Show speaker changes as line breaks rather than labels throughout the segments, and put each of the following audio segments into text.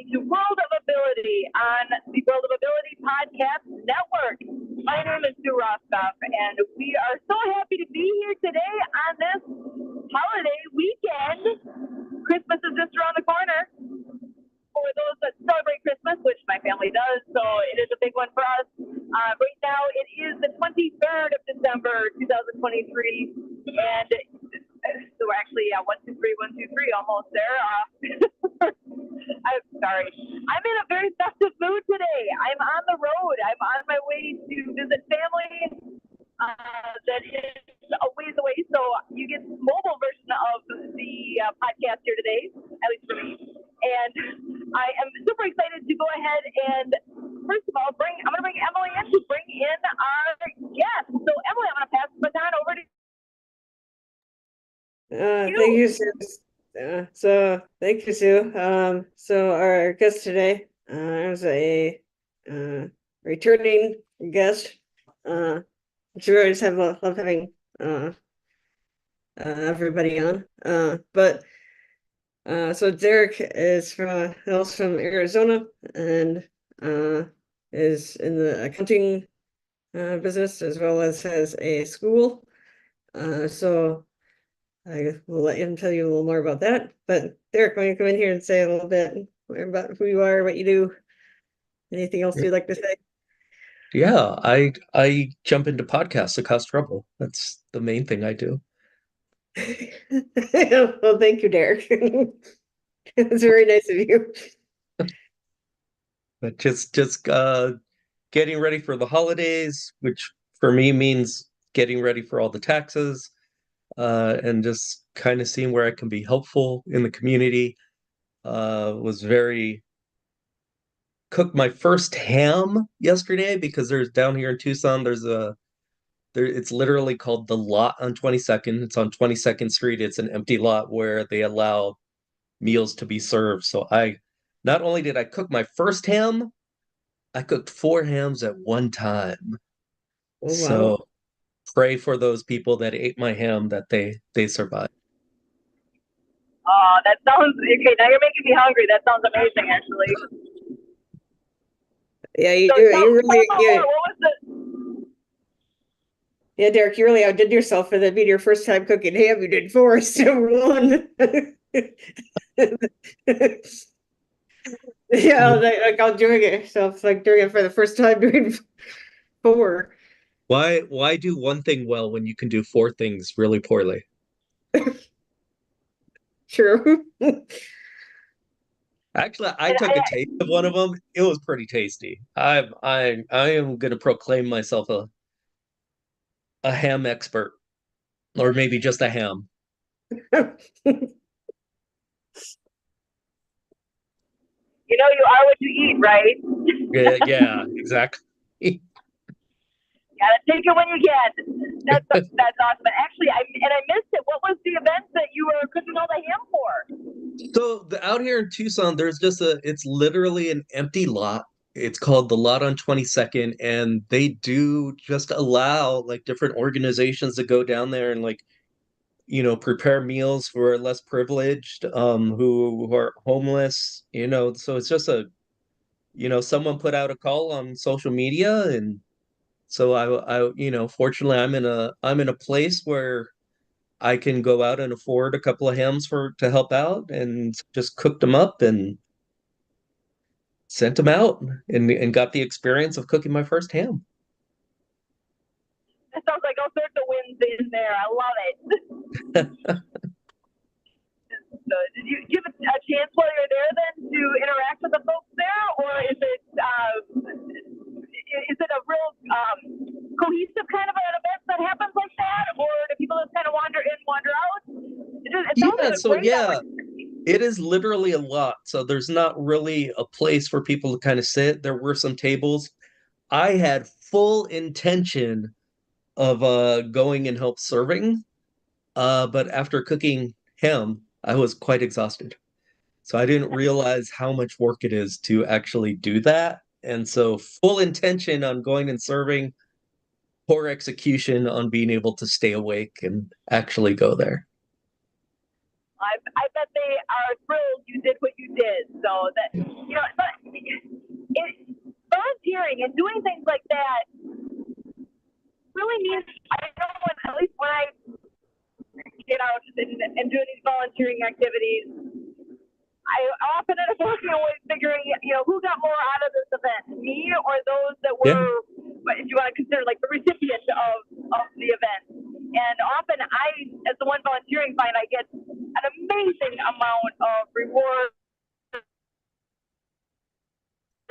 to World of Ability on the World of Ability Podcast Network. My name is Sue Rostoff, and we are so happy to be here today on this holiday weekend. Christmas is just around the corner. For those that celebrate Christmas, which my family does, so it is a big one for us. Right now, it is the 23rd of December, 2023, and so we're actually 1, 2, 3, 1, 2, 3, almost there. I'm sorry. I'm in a very festive mood today. I'm on the road. I'm on my way to visit family that is a ways away. So you get the mobile version of the podcast here today, at least for me. And I am super excited to go ahead and, first of all, I'm going to bring Emily in to bring in our guest. So Emily, I'm going to pass the baton over to
thank you, Sue. Thank you, Sue. So our guest today is a returning guest. We always love having everybody on. So Derek is from Arizona and is in the accounting business as well as has a school. So I will let him tell you a little more about that. But Derek, why don't you come in here and say a little bit about who you are, what you do, anything else you'd like to say?
Yeah, I jump into podcasts to cause trouble. That's the main thing I do.
Well, thank you, Derek. It's very nice of you.
But just getting ready for the holidays, which for me means getting ready for all the taxes, and just kind of seeing where I can be helpful in the community. Cooked my first ham yesterday because there's down here in Tucson, it's literally called The Lot on 22nd. It's on 22nd Street. It's an empty lot where they allow meals to be served. So not only did I cook my first ham, I cooked 4 hams at one time.
Oh, wow.
So pray for those people that ate my ham that they survived.
Oh, that sounds okay. Now you're making me hungry. That sounds amazing, actually.
Yeah, you really.
What was the?
Yeah, Derek, you really outdid yourself for that being your first time cooking ham. You did 4 instead of 1. Yeah, like I'm doing it. So it's like doing it for the first time, doing 4.
Why do one thing well when you can do 4 things really poorly?
True.
Actually, I took a taste of one of them. It was pretty tasty. I am going to proclaim myself a ham expert, or maybe just a ham.
You know, you are what you eat, right?
Yeah, exactly.
Gotta take it when you can. That's awesome. And actually, I missed it. What was the event that you were cooking all the ham for?
So out here in Tucson, it's literally an empty lot. It's called the Lot on 22nd, and they do just allow like different organizations to go down there and prepare meals for less privileged, who are homeless. So it's just someone put out a call on social media, and so fortunately, I'm in a place where I can go out and afford a couple of hams to help out, and just cooked them up and sent them out, and got the experience of cooking my first ham.
That sounds like all sorts of wins in there. I love it. So did you give a chance while you're there then to interact with the folks there, or is it a real cohesive kind of an event that happens like that, or do people just kind of wander in, wander out?
It is literally a lot. So there's not really a place for people to kind of sit. There were some tables. I had full intention of going and help serving, but after cooking ham, I was quite exhausted. So I didn't realize how much work it is to actually do that. And so full intention on going and serving, poor execution on being able to stay awake and actually go there.
I bet they are thrilled you did what you did. So that but volunteering and doing things like that really means I know at least when I get out and do these volunteering activities, I often end up walking away figuring, who got more out of this event, me or those that
Yeah.
were, if you want to consider like the recipient of the event. And often I, as the one volunteering, find I get an amazing amount of reward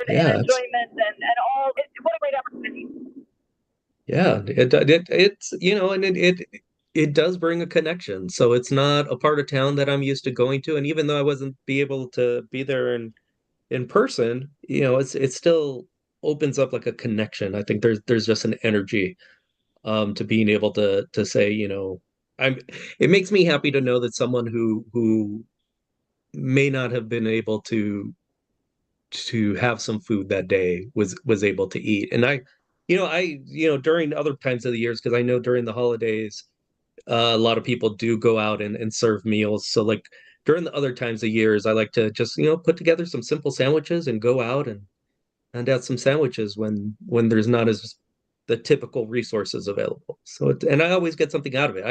Yeah,
and enjoyment and all. What a great opportunity.
yeah, it's and it does bring a connection. So it's not a part of town that I'm used to going to, and even though I wasn't be able to be there in person, it still opens up like a connection. I think there's just an energy to being able to say, I'm it makes me happy to know that someone who may not have been able to have some food that day was able to eat. And during other times of the years, because I know during the holidays, a lot of people do go out and serve meals. So like during the other times of years, I like to just, put together some simple sandwiches and go out and have some sandwiches when there's not as the typical resources available. So and I always get something out of it.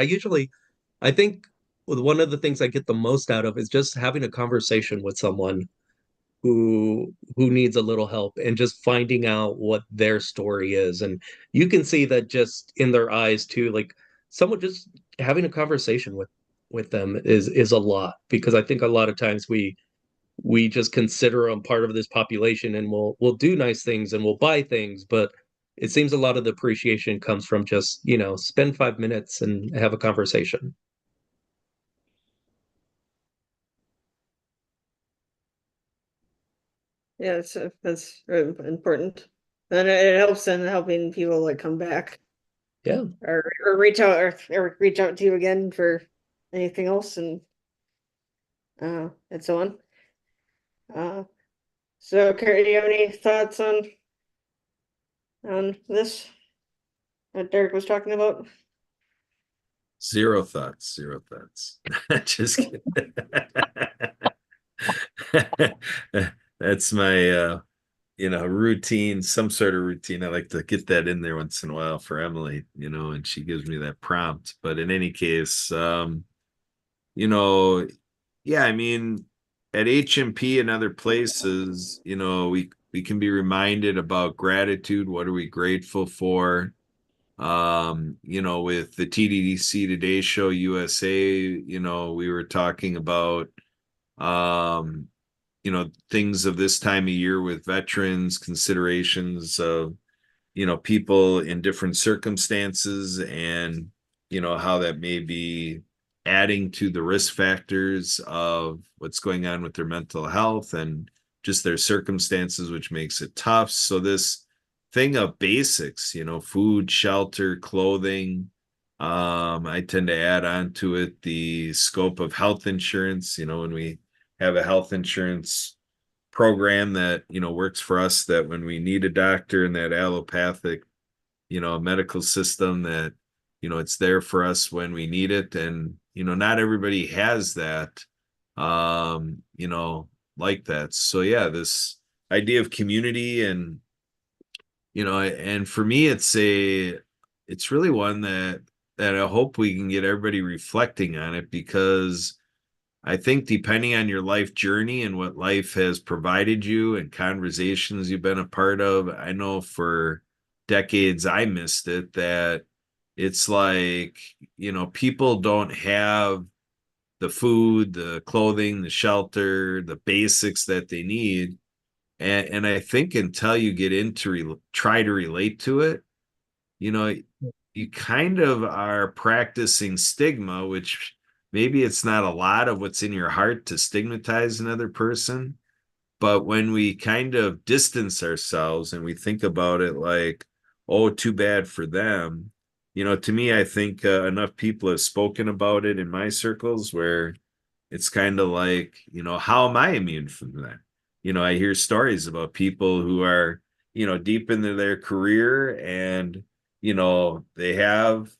I think one of the things I get the most out of is just having a conversation with someone who needs a little help and just finding out what their story is. And you can see that just in their eyes too, like someone just having a conversation with them is a lot, because I think a lot of times we just consider them part of this population, and we'll do nice things and we'll buy things, but it seems a lot of the appreciation comes from just, spend 5 minutes and have a conversation.
Yeah, that's really important. And it helps in helping people like come back
Yeah.
or reach out or reach out to you again for anything else and so on. So Carrie, do you have any thoughts on this that Derek was talking about?
Zero thoughts. Just kidding. That's my routine, some sort of routine. I like to get that in there once in a while for Emily, and she gives me that prompt. But in any case, yeah, I mean, at HMP and other places, we can be reminded about gratitude. What are we grateful for? With the TDDC Today Show USA, we were talking about things of this time of year with veterans, considerations of people in different circumstances, and how that may be adding to the risk factors of what's going on with their mental health and just their circumstances, which makes it tough. So this thing of basics, food, shelter, clothing, I tend to add on to it the scope of health insurance. When we have a health insurance program that works for us, that when we need a doctor in that allopathic medical system, that it's there for us when we need it. And not everybody has that like that. So yeah, this idea of community, and and for me it's really one that I hope we can get everybody reflecting on it, because I think depending on your life journey and what life has provided you and conversations you've been a part of, I know for decades I missed it, that it's like, people don't have the food, the clothing, the shelter, the basics that they need. And I think until you get into try to relate to it, you kind of are practicing stigma, which maybe it's not a lot of what's in your heart to stigmatize another person. But when we kind of distance ourselves and we think about it like, oh, too bad for them, to me, I think enough people have spoken about it in my circles where it's kind of like, how am I immune from that? I hear stories about people who are, deep into their career, and, they have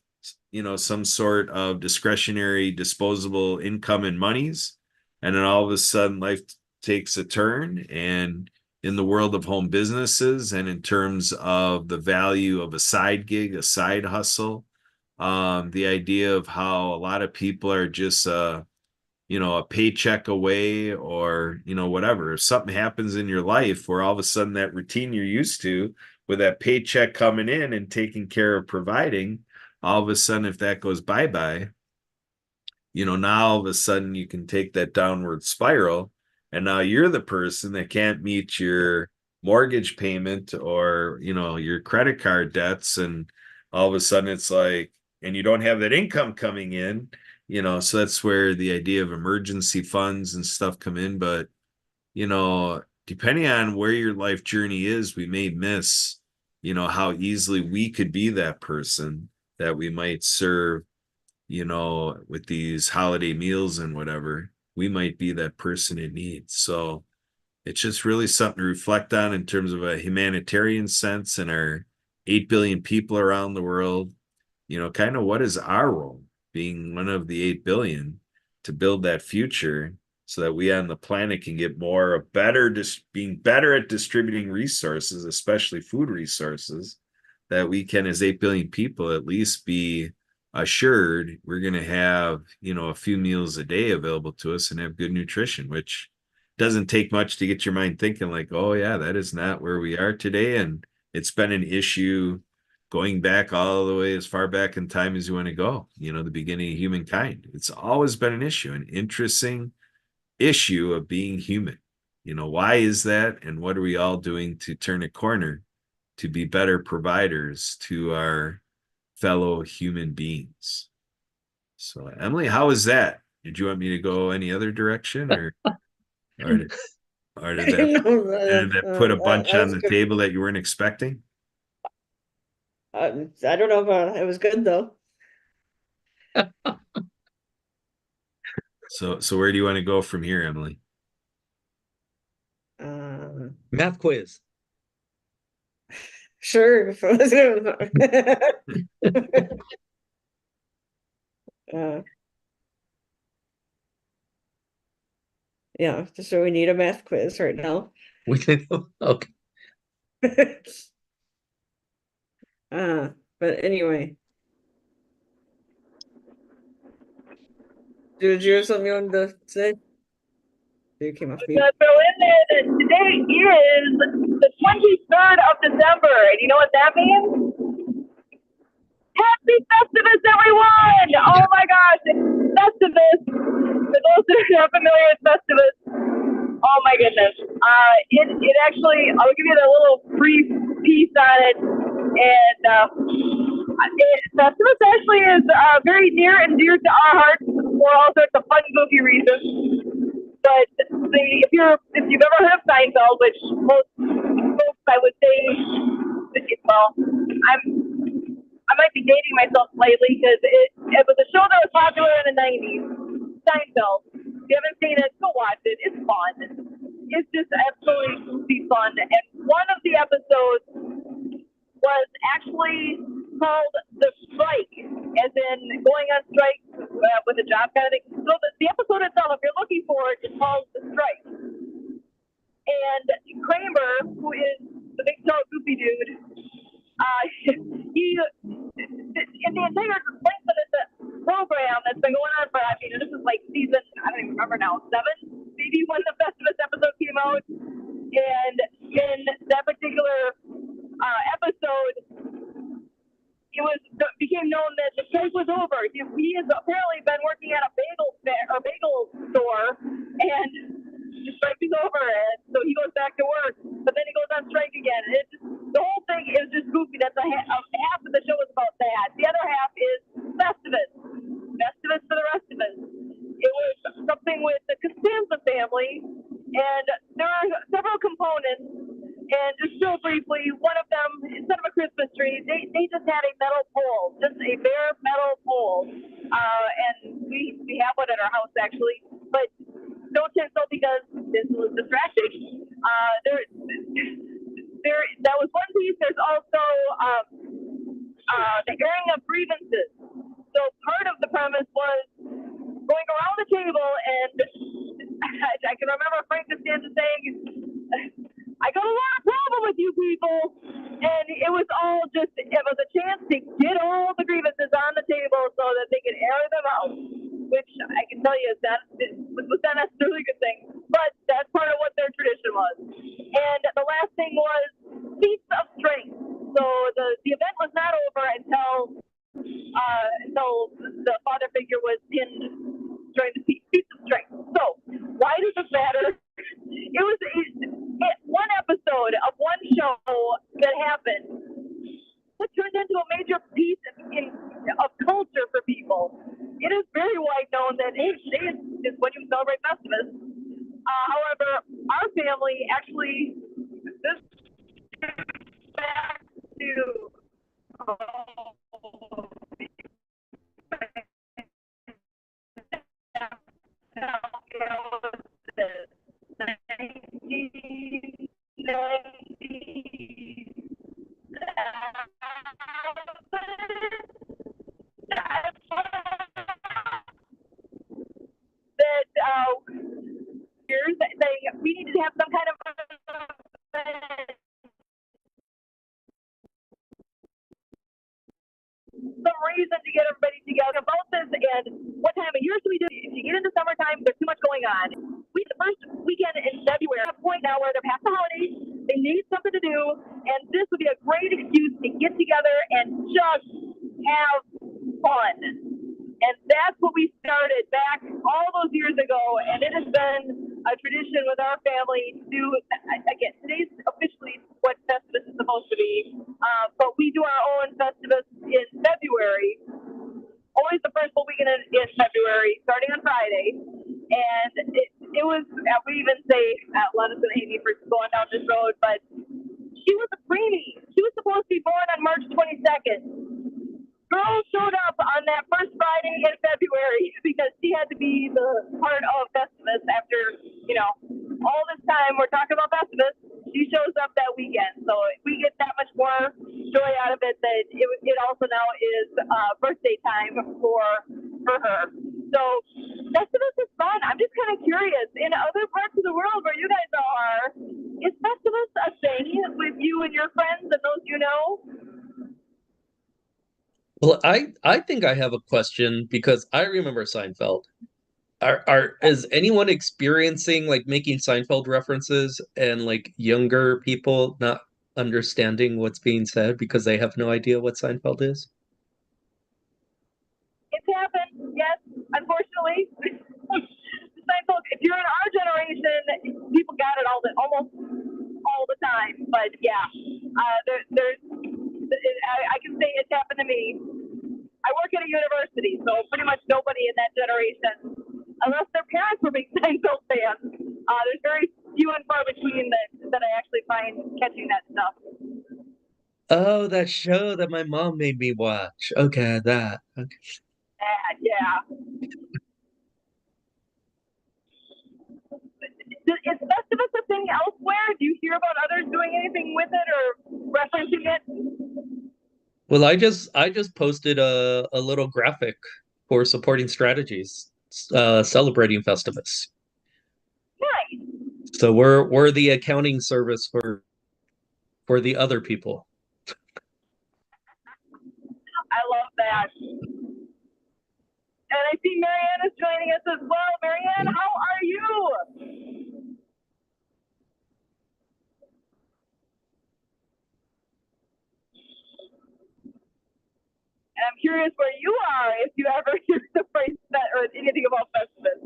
some sort of discretionary disposable income and monies, and then all of a sudden life takes a turn. And in the world of home businesses, and in terms of the value of a side gig, a side hustle, the idea of how a lot of people are just a paycheck away, or whatever. If something happens in your life where all of a sudden that routine you're used to, with that paycheck coming in and taking care of providing, all of a sudden, if that goes bye-bye, now all of a sudden you can take that downward spiral, and now you're the person that can't meet your mortgage payment, or your credit card debts, and all of a sudden it's like, and you don't have that income coming in, so that's where the idea of emergency funds and stuff come in. But depending on where your life journey is, we may miss how easily we could be that person that we might serve, with these holiday meals and whatever. We might be that person in need. So it's just really something to reflect on in terms of a humanitarian sense, and our 8 billion people around the world, kind of what is our role, being one of the 8 billion, to build that future so that we on the planet can get being better at distributing resources, especially food resources, that we can, as 8 billion people, at least be assured we're going to have, a few meals a day available to us and have good nutrition, which doesn't take much to get your mind thinking like, oh yeah, that is not where we are today. And it's been an issue going back all the way as far back in time as you want to go, the beginning of humankind. It's always been an issue, an interesting issue of being human. Why is that? And what are we all doing to turn a corner to be better providers to our fellow human beings? So, Emily, how is that? Did you want me to go any other direction, or did that put a bunch on the table that you weren't expecting?
I don't know, but it was good though.
So where do you want to go from here, Emily?
Math quiz.
Sure. Yeah, so we need a math quiz right now.
Okay.
But anyway. Did you have something you wanted to say? You came off mute.
To throw in there that today is the 23rd of December, and you know what that means? Happy Festivus, everyone! Oh my gosh, it's Festivus. For those that are not familiar with Festivus, oh my goodness. It actually, I'll give you the little brief piece on it. And Festivus actually is very near and dear to our hearts for all sorts of fun, goofy reasons. But if you've ever heard of Seinfeld, which most folks I would say, well, I might be dating myself slightly because it was a show that was popular in the 90s. Seinfeld. If you haven't seen it, go watch it. It's fun. It's just absolutely goofy fun. And one of the episodes was actually called The Strike, as in going on strike with a job kind of thing. So the episode itself, if you're looking for it, is called The Strike. And Kramer, who is the big tall goofy dude, he in the entire length of this program that's been going on for, this is like season, I don't even remember now, 7, maybe, when the Festivus episode came out. And in that particular episode, it became known that the strike was over. He has apparently been working at a bagel store, and the strike is over, and so he goes back to work, but then he goes on strike again. The whole thing is just goofy. That's half of the show is about that. The other half is Festivus for the rest of us. It was something with the Costanza family, and there are several components. And just real briefly, one of them, instead of a Christmas tree, they just had a metal pole, just a bare metal pole. And we have one in our house, actually. But don't tinsel because this was distracting. That was one piece. There's also the airing of grievances. So part of the premise was going around the table, and I can remember Frank Costanza saying, I got a lot of problem with you people. And it was a chance to get all the grievances on the table so that they could air them out, which I can tell you was not necessarily a good thing, but that's part of what their tradition was. And the last thing was feats of strength. So the event was not over until the father figure was pinned during the feats of strength. So why does this matter? It was one episode of one show that happened that turned into a major piece of culture for people. It is very wide known that today is when you celebrate Festivus. However, our family actually, this back to years saying we need to have some kind of some reason to get everybody together about this and what time of year should we do. If you get into summertime, there's too much going on. The first weekend in February, at a point now where they're past the holidays, they need something to do, and this would be a great excuse to get together and just have fun. And that's what we started back all those years ago, and it has been a tradition with our family to do, again, today's officially what Festivus is supposed to be, but we do our own Festivus in February, always the first full weekend in February, starting on Friday. And it was, we even say, let us and Amy for going down this road, but she was a preemie. She was supposed to be born on March 22nd. Girl showed up on that first Friday in February because she had to be the part of Festivus after, all this time we're talking about Festivus. She shows up that weekend. So we get that much more joy out of it that it also now is birthday time for her. So Festivus is fun. I'm just kind of curious. In other parts of the world where you guys are, is Festivus a thing with you and your friends and those you know?
Well, I think I have a question because I remember Seinfeld. Is anyone experiencing like making Seinfeld references and like younger people not understanding what's being said because they have no idea what Seinfeld is?
It's happened, yes, unfortunately. Seinfeld, if you're in our generation, people got it almost all the time. But yeah, I can say it's happened to me. I work at a university, so pretty much nobody in that generation, unless their parents were big Seinfeld fans, there's very few and far between that I actually find catching that stuff.
Oh, that show that my mom made me watch. Okay, that. Okay.
Yeah. Is Festivus a thing elsewhere? Do you hear about others doing anything with it or referencing it?
Well, I just posted a little graphic for supporting strategies, celebrating Festivus.
Nice.
So we're the accounting service for the other people.
I love that. And I see Marianne is joining us as well. Marianne, how are you? And I'm curious where you are if you ever hear the phrase that or anything about Festivus.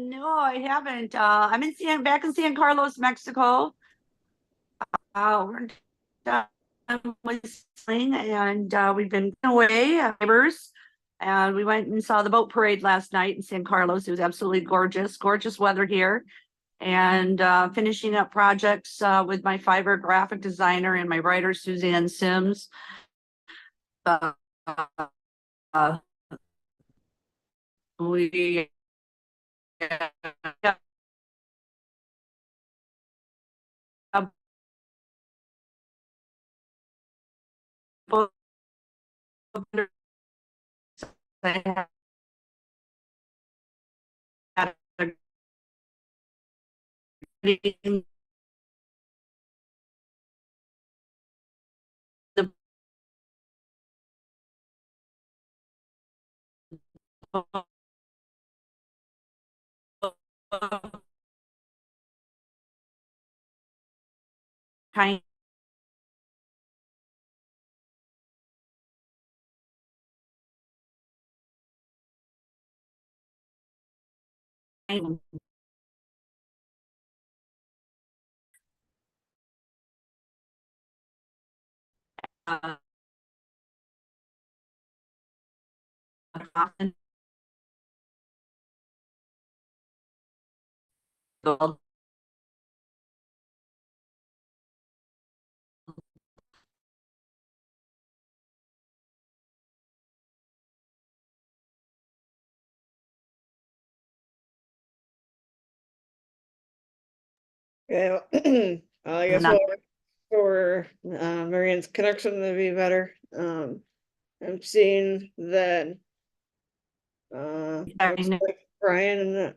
No, I haven't. I'm back in San Carlos, Mexico. We're done with sailing, and we've been away, neighbors, and we went and saw the boat parade last night in San Carlos. It was absolutely gorgeous weather here, and finishing up projects with my fiber graphic designer and my writer Suzanne Sims. We people. Kind uh,
Yeah, I guess
Not-
for Marianne's connection to be better. I'm seeing that looks like Brian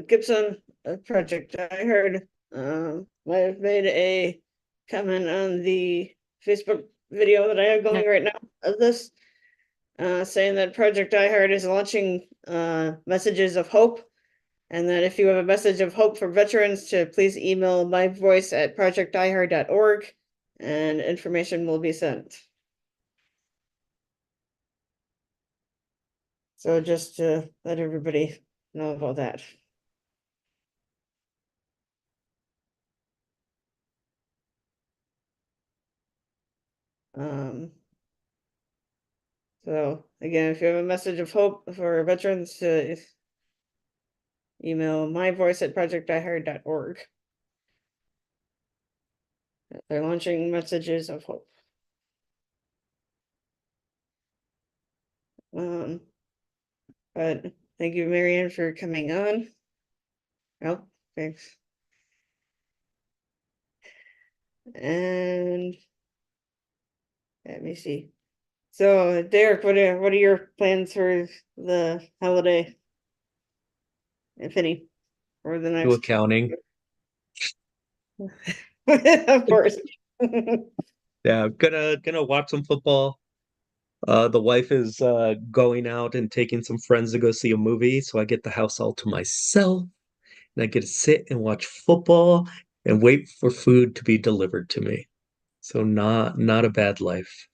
Gibson project I heard might have made a comment on the Facebook video that I have going right now of this, saying that Project I Heart is launching messages of hope, and that if you have a message of hope for veterans, to please email my voice at projectiheart.org, and information will be sent. So just to let everybody know about that. So again, if you have a message of hope for veterans, to email my voice at projectiheart.org. They're launching messages of hope. But thank you, Marianne, for coming on. Oh, thanks. And let me see. So Derek, what are your plans for the holiday? If any, or the
Do
next?
accounting.
Of course.
Yeah, gonna watch some football. The wife is going out and taking some friends to go see a movie, so I get the house all to myself, and I get to sit and watch football and wait for food to be delivered to me. So not a bad life.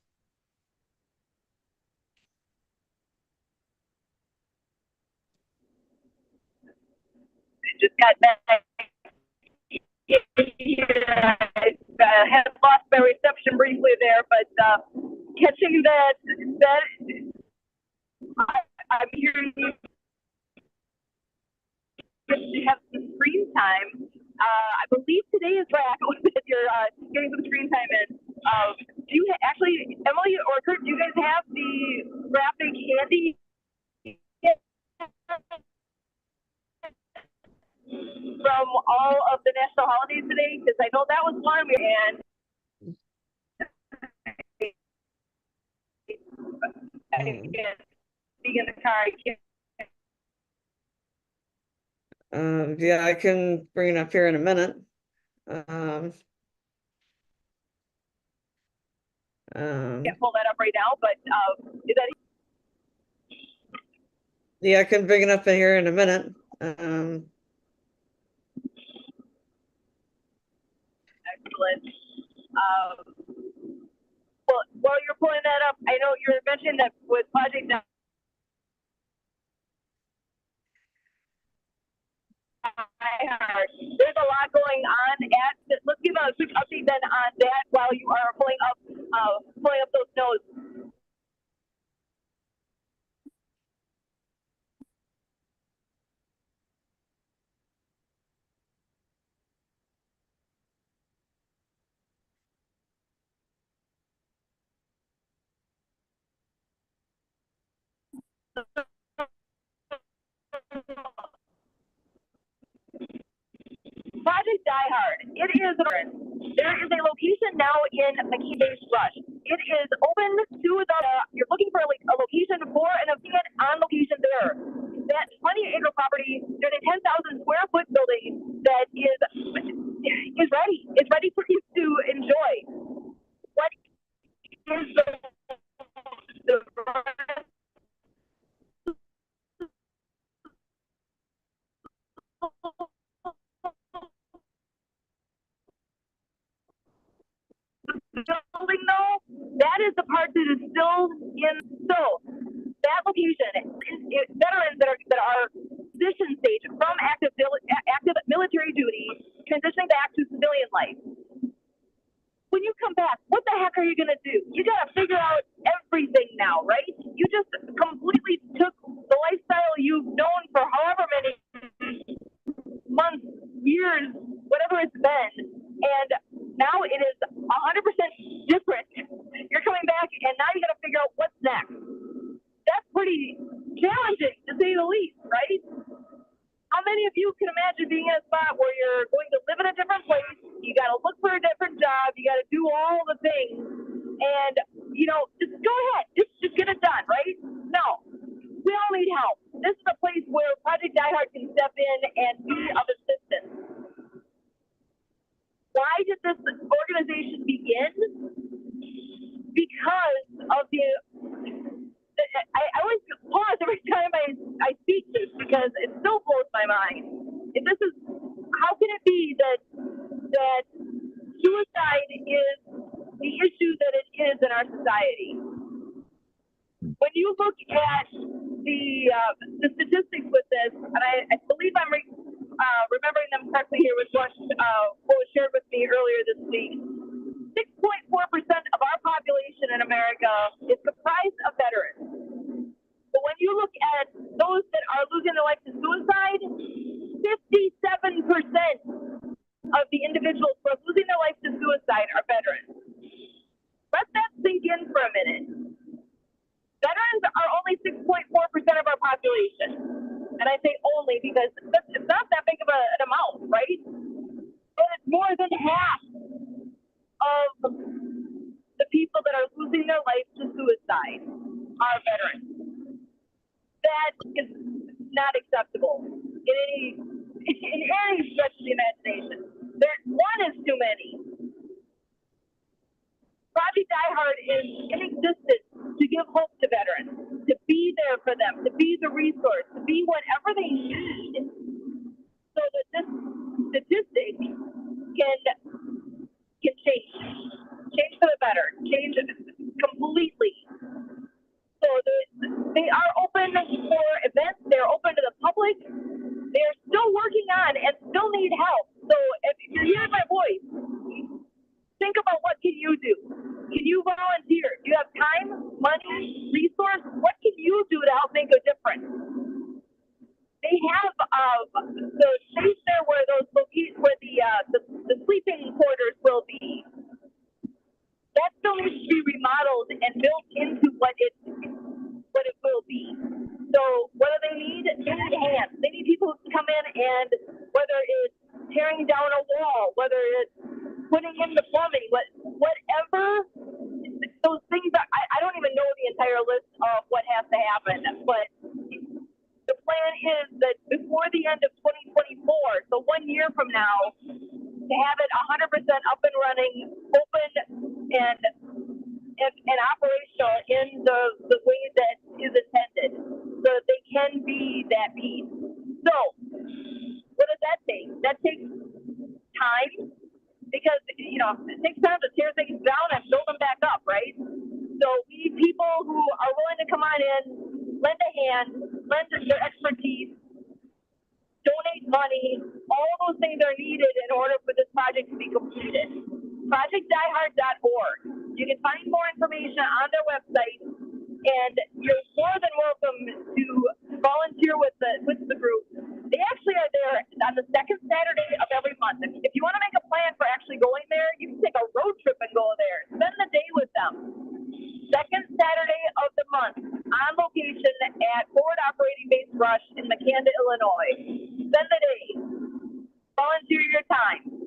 Just got back. I had lost my reception briefly there, but catching that I'm hearing you have some screen time. I believe today is right that you're getting some screen time in. Do you actually, Emily or Kurt, do you guys have the graphic handy from all of the national holidays today? Because I know that was one, and being in the car, I can't.
Yeah, I can bring it up here in a minute.
Can't pull that up right now, but is that
Yeah, I can bring it up in here in a minute.
excellent? Well, while you're pulling that up, I know you mentioned that with Project there's a lot going on at. Let's give a quick update then on that while you are pulling up those notes. Project Die Hard. There is a location now in McKean Rush. It is open open to the, you're looking for like a location for an event on location there. That 20-acre property, there's a 10,000 square foot building that is ready. It's ready for you to enjoy. What is the building though, that is the part that is still in. So that location is veterans that are transition stage from active military duty, transitioning back to civilian life. When you come back, what the heck are you gonna do? You gotta figure out everything now, right? You just completely took the lifestyle you've known for however many months, years, whatever it's been, and now it is 100% different. You're coming back, and now you got to figure out what's next. That's pretty challenging, to say the least, right? How many of you can imagine being in a spot where you're going to live in a different place, you got to look for a different job, you got to do all the things, and, you know, just go ahead, just get it done, right? No. We all need help. This is a place where Project DieHard can step in and be of assistance. Why did this organization begin? Because of I always pause every time I speak this because it still blows my mind. If this is, how can it be that suicide is the issue that it is in our society? When you look at the statistics with this, and I believe I'm remembering them correctly here with what was shared with me earlier this week, 6.4% of our population in America is comprised of veterans. But when you look at those that are losing their life to suicide, 57% of the individuals who are losing their life to suicide are veterans. Let that sink in for a minute. Veterans are only 6.4% of our population. And I say only because it's not that big of an amount, right? But it's more than half of the people that are losing their life to suicide are veterans. That is not acceptable in any stretch of the imagination. One is too many. Project DieHard is in existence to give hope to veterans, to be there for them, to be the resource, to be whatever they need, so that this statistic can change for the better, change completely. So they are open for events. They're open to the public. They're still working on and still need help. So if you're hearing my voice, think about what can you do. Can you volunteer? Do you have time, money, resource? What can you do to help make a difference? They have the space there where the sleeping quarters will be. That still needs to be remodeled and built into what it will be. So what do they need? They need hands. They need people to come in, and whether it's tearing down a wall, whether it's putting in the plumbing, whatever those things are. I don't even know the entire list of what has to happen, but the plan is that before the end of 2024, so 1 year from now, to have it 100% up and running, open and operational in the way that is intended, so that they can be that piece. So what does that take? That takes time, because it takes time to tear things down and build them back up, right? So we need people who are willing to come on in, lend a hand, lend their expertise, donate money. All those things are needed in order for this project to be completed. ProjectDieHard.org. You can find more information on their website, and you're more than welcome to volunteer with the group. They actually are there on the second Saturday of every month. If you want to make a plan for actually going there, you can take a road trip and go there. Spend the day with them. Second Saturday of the month, on location at Forward Operating Base Rush in Makanda, Illinois. Spend the day. Volunteer your time.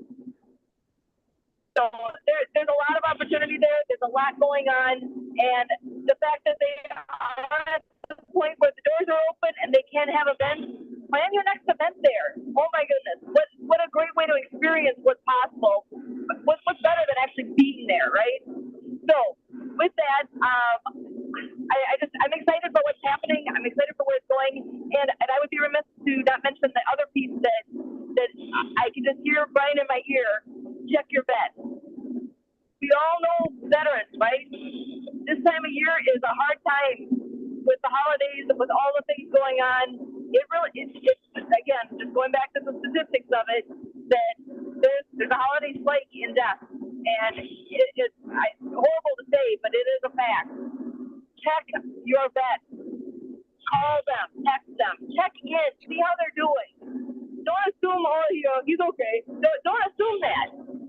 So there's a lot of opportunity there. There's a lot going on, And the fact that they are at the point where the doors are open and they can have events, plan your next event there. Oh my goodness, what a great way to experience what's possible. What's better than actually being there, right? So with that, I'm excited about what's happening. I'm excited for where it's going, and I would be remiss to not mention the other piece that I can just hear Brian in my ear. Check your vet. We all know veterans, right? This time of year is a hard time with the holidays, with all the things going on. It's again, just going back to the statistics of it, that there's a holiday spike in death, and it's horrible to say, but it is a fact. Check your vet. Call them, text them, check in, see how they're doing. Don't assume, he's okay. Don't assume that,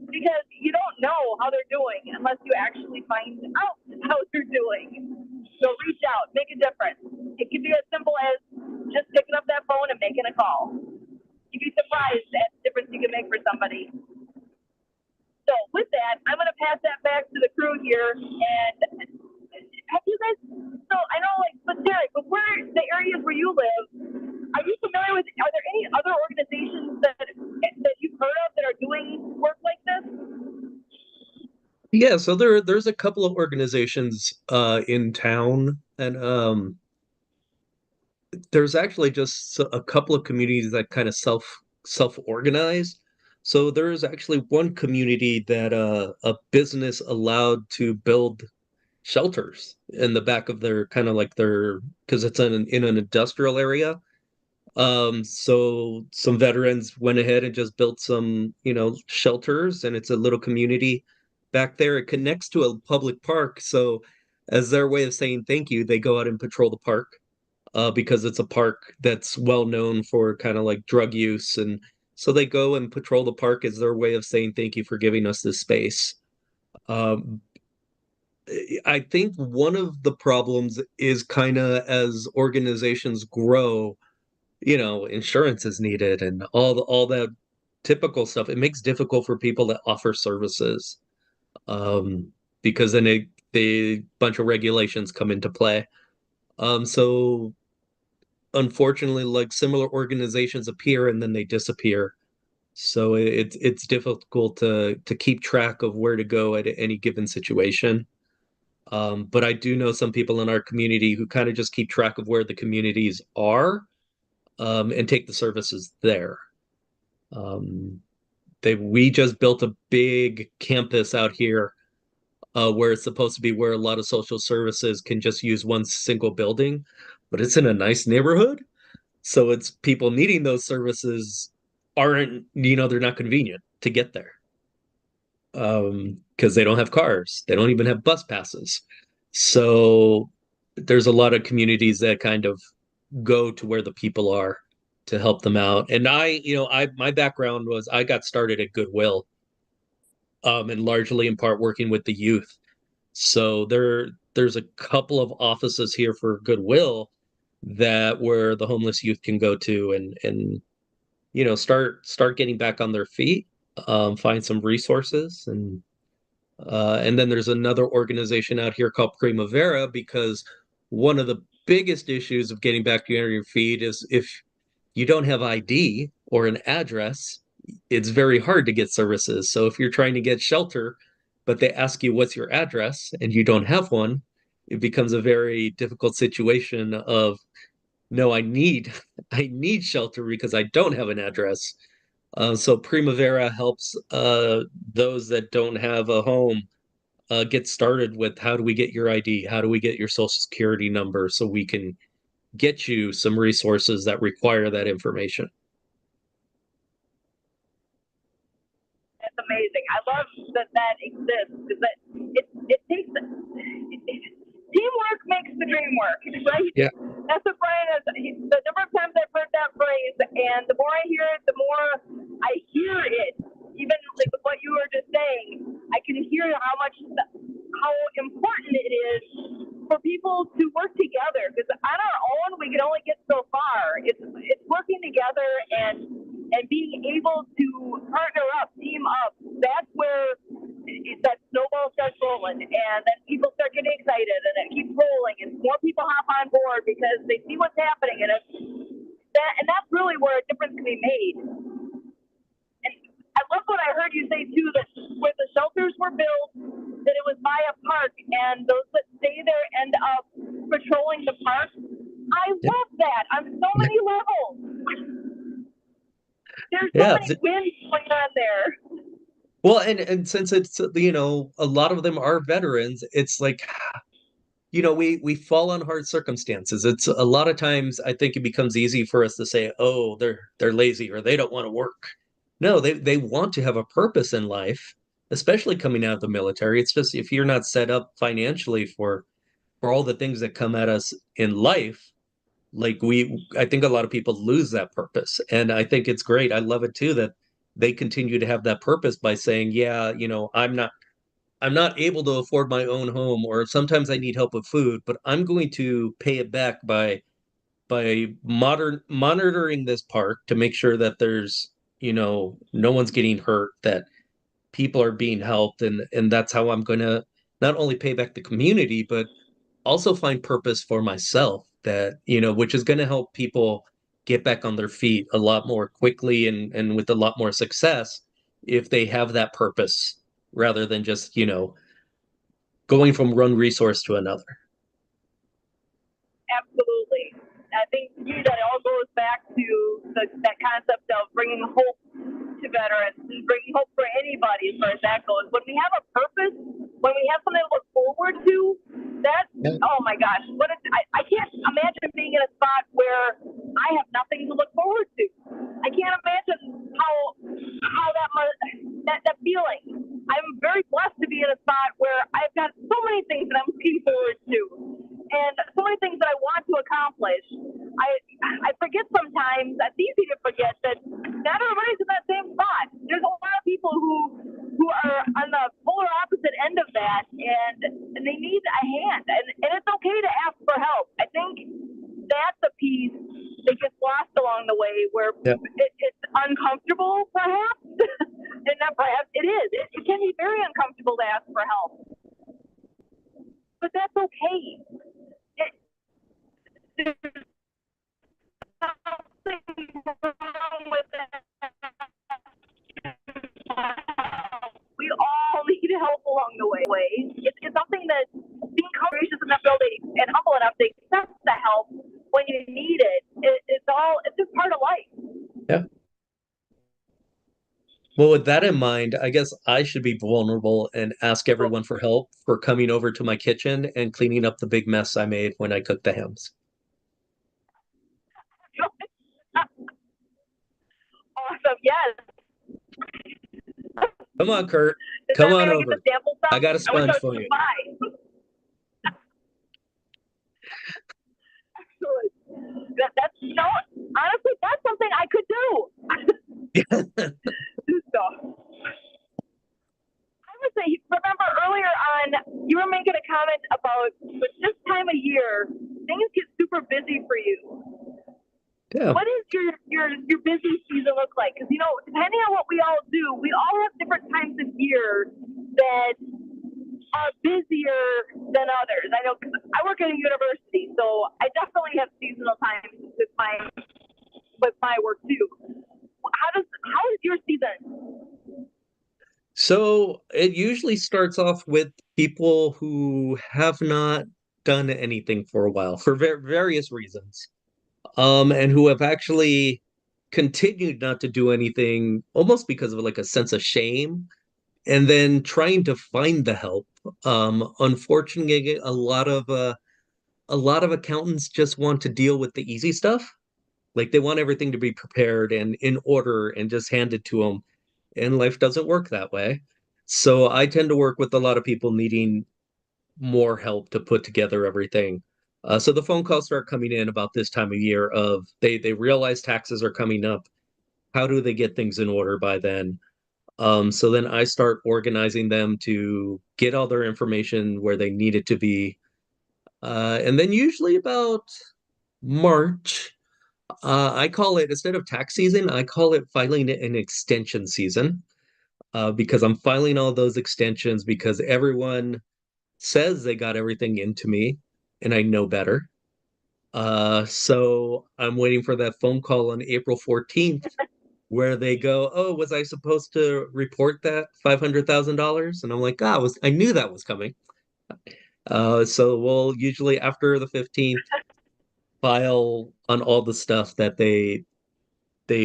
because you don't know how they're doing unless you actually find out how they're doing. So reach out, make a difference. It can be as simple as just picking up that phone and making a call. You'd be surprised at the difference you can make for somebody. So with that, I'm going to pass that back to the crew here. And have you guys, so I know, but Derek, with where the areas where you live, are you familiar with, are there any other organizations that you've heard of that are doing work like this?
Yeah, so there's a couple of organizations in town, and there's actually just a couple of communities that kind of self-organize. So there's actually one community that a business allowed to build shelters in the back of their because it's in an industrial area. So some veterans went ahead and just built some, shelters, and it's a little community back there. It connects to a public park. So as their way of saying thank you, they go out and patrol the park, because it's a park that's well known for kind of like drug use. And so they go and patrol the park as their way of saying thank you for giving us this space. I think one of the problems is kind of as organizations grow, insurance is needed and all that typical stuff. It makes it difficult for people that offer services, because then a bunch of regulations come into play. So unfortunately, like, similar organizations appear and then they disappear. So it's difficult to keep track of where to go at any given situation. But I do know some people in our community who kind of just keep track of where the communities are, and take the services there. We just built a big campus out here, where it's supposed to be where a lot of social services can just use one single building, but it's in a nice neighborhood. So it's people needing those services aren't, they're not convenient to get there. Because they don't have cars. They don't even have bus passes. So there's a lot of communities that kind of go to where the people are to help them out. And my background was I got started at Goodwill, and largely in part working with the youth. So there's a couple of offices here for Goodwill where the homeless youth can go to and start getting back on their feet, find some resources, and then there's another organization out here called Primavera, because one of the biggest issues of getting back to your feet is if you don't have ID or an address, it's very hard to get services. So if you're trying to get shelter, but they ask you what's your address and you don't have one, it becomes a very difficult situation of, no, I need shelter because I don't have an address. So Primavera helps those that don't have a home get started with, how do we get your ID? How do we get your social security number so we can get you some resources that require that information?
That's amazing. I love that exists, because it takes teamwork makes the dream work, right?
Yeah.
That's what Brian has. The number of times I've heard that phrase, and the more I hear it, the more I hear it. Even like with what you were just saying, I can hear how important it is for people to work together. Because on our own, we can only get so far. It's working together and being able to partner up, team up. That's where that snowball starts rolling, and then people start getting excited, because they see what's happening, and that's really where a difference can be made. And I love what I heard you say too, that where the shelters were built, that it was by a park, and those that stay there end up patrolling the park. I love that on so many levels. There's so many wins going on there.
Well, and since it's, you know, a lot of them are veterans, it's like, you know, we fall on hard circumstances. It's a lot of times I think it becomes easy for us to say, oh, they're lazy or they don't want to work. No, they want to have a purpose in life, especially coming out of the military. It's just if you're not set up financially for all the things that come at us in life, like I think a lot of people lose that purpose. And I think it's great. I love it too that they continue to have that purpose by saying, yeah, you know, I'm not able to afford my own home, or sometimes I need help with food, but I'm going to pay it back by monitoring this park to make sure that there's, you know, no one's getting hurt, that people are being helped, and that's how I'm going to not only pay back the community, but also find purpose for myself, that, you know, which is going to help people get back on their feet a lot more quickly and with a lot more success if they have that purpose rather than just, you know, going from one resource to another.
Absolutely. I think that all goes back to that concept of bringing hope to veterans and bringing hope for anybody as far as that goes. When we have a purpose, when we have something to look forward to, oh my gosh, I can't imagine being in a spot where I have nothing to look forward to. I can't imagine how that feeling. I'm very blessed to be in a spot where I've got so many things that I'm looking forward to, and so many things that I want to accomplish. I forget sometimes, it's easy to forget that not everybody's in that same spot. There's a lot of people who are on the polar opposite end of that, and they need a hand, and it's okay to ask for help. I think that's a piece that gets lost along the way, where it's uncomfortable, perhaps, and not perhaps, it is. It can be very uncomfortable to ask for help, but that's okay. There's something wrong with that. We all need help along the way. It's something that being courageous enough and humble enough to accept the help when you need it. It's just part of life.
Yeah. Well, with that in mind, I guess I should be vulnerable and ask everyone for help for coming over to my kitchen and cleaning up the big mess I made when I cooked the hams.
Awesome. Yes.
Come on, Kurt. Come on over. I got a
I
sponge for you.
Excellent. That's, you know, honestly, that's something I could do. So, I would say, remember earlier on, you were making a comment about with this time of year, things get super busy for you.
Yeah.
What does your busy season look like? Because, you know, depending on what we all do, we all have different times of year that are busier than others. I know, because I work at a university, so I definitely have seasonal times with my work too. How is your season?
So it usually starts off with people who have not done anything for a while for various reasons, and who have actually continued not to do anything almost because of like a sense of shame, and then trying to find the help. Unfortunately, a lot of accountants just want to deal with the easy stuff. Like they want everything to be prepared and in order and just handed to them. And life doesn't work that way. So I tend to work with a lot of people needing more help to put together everything. So the phone calls start coming in about this time of year of they realize taxes are coming up. How do they get things in order by then? So then I start organizing them to get all their information where they need it to be. And then usually about March, I call it, instead of tax season, I call it filing an extension season, because I'm filing all those extensions because everyone says they got everything into me and I know better. So I'm waiting for that phone call on April 14th where they go, "Oh, was I supposed to report that $500,000?" And I'm like, "Ah, I knew that was coming." So we'll usually after the 15th file on all the stuff that they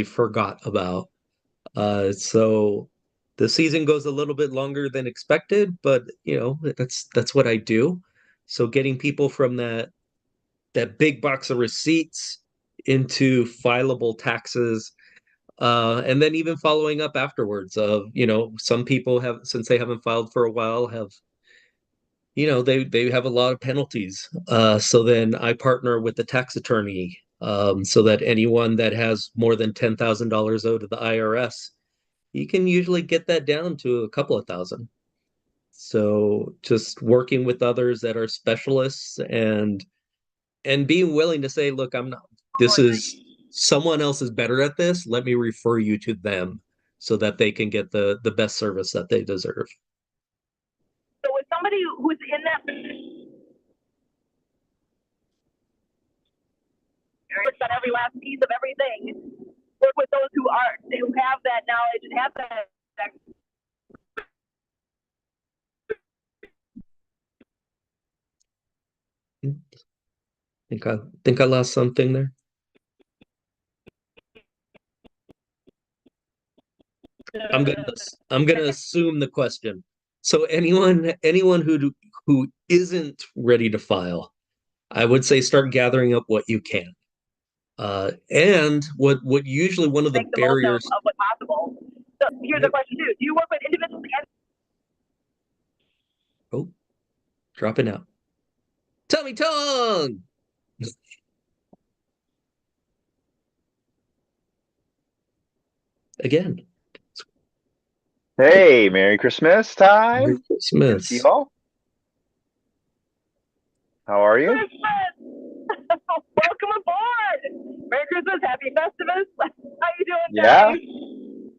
forgot about. So the season goes a little bit longer than expected, but that's what I do. So getting people from that big box of receipts into fileable taxes, and then even following up afterwards of, some people have, since they haven't filed for a while, have, they have a lot of penalties. So then I partner with the tax attorney, so that anyone that has more than $10,000 owed to the IRS, you can usually get that down to a couple of thousand. So just working with others that are specialists and being willing to say, look, I'm not, this is someone else is better at this. Let me refer you to them so that they can get the best service that they deserve.
So with somebody who's in that on every last piece of everything, work with those who have that knowledge and have that.
Think I lost something there. I'm gonna assume the question. So anyone who isn't ready to file, I would say start gathering up what you can. And what usually one of the barriers
of what's possible. So here's the question too: do you work with individuals and?
Oh, dropping out. Tummy tongue. Again.
Hey, Merry Christmas time.
Merry Christmas.
See you all. How are you?
Welcome aboard. Merry Christmas, Happy Festivus. How you doing,
Yeah.
Dave?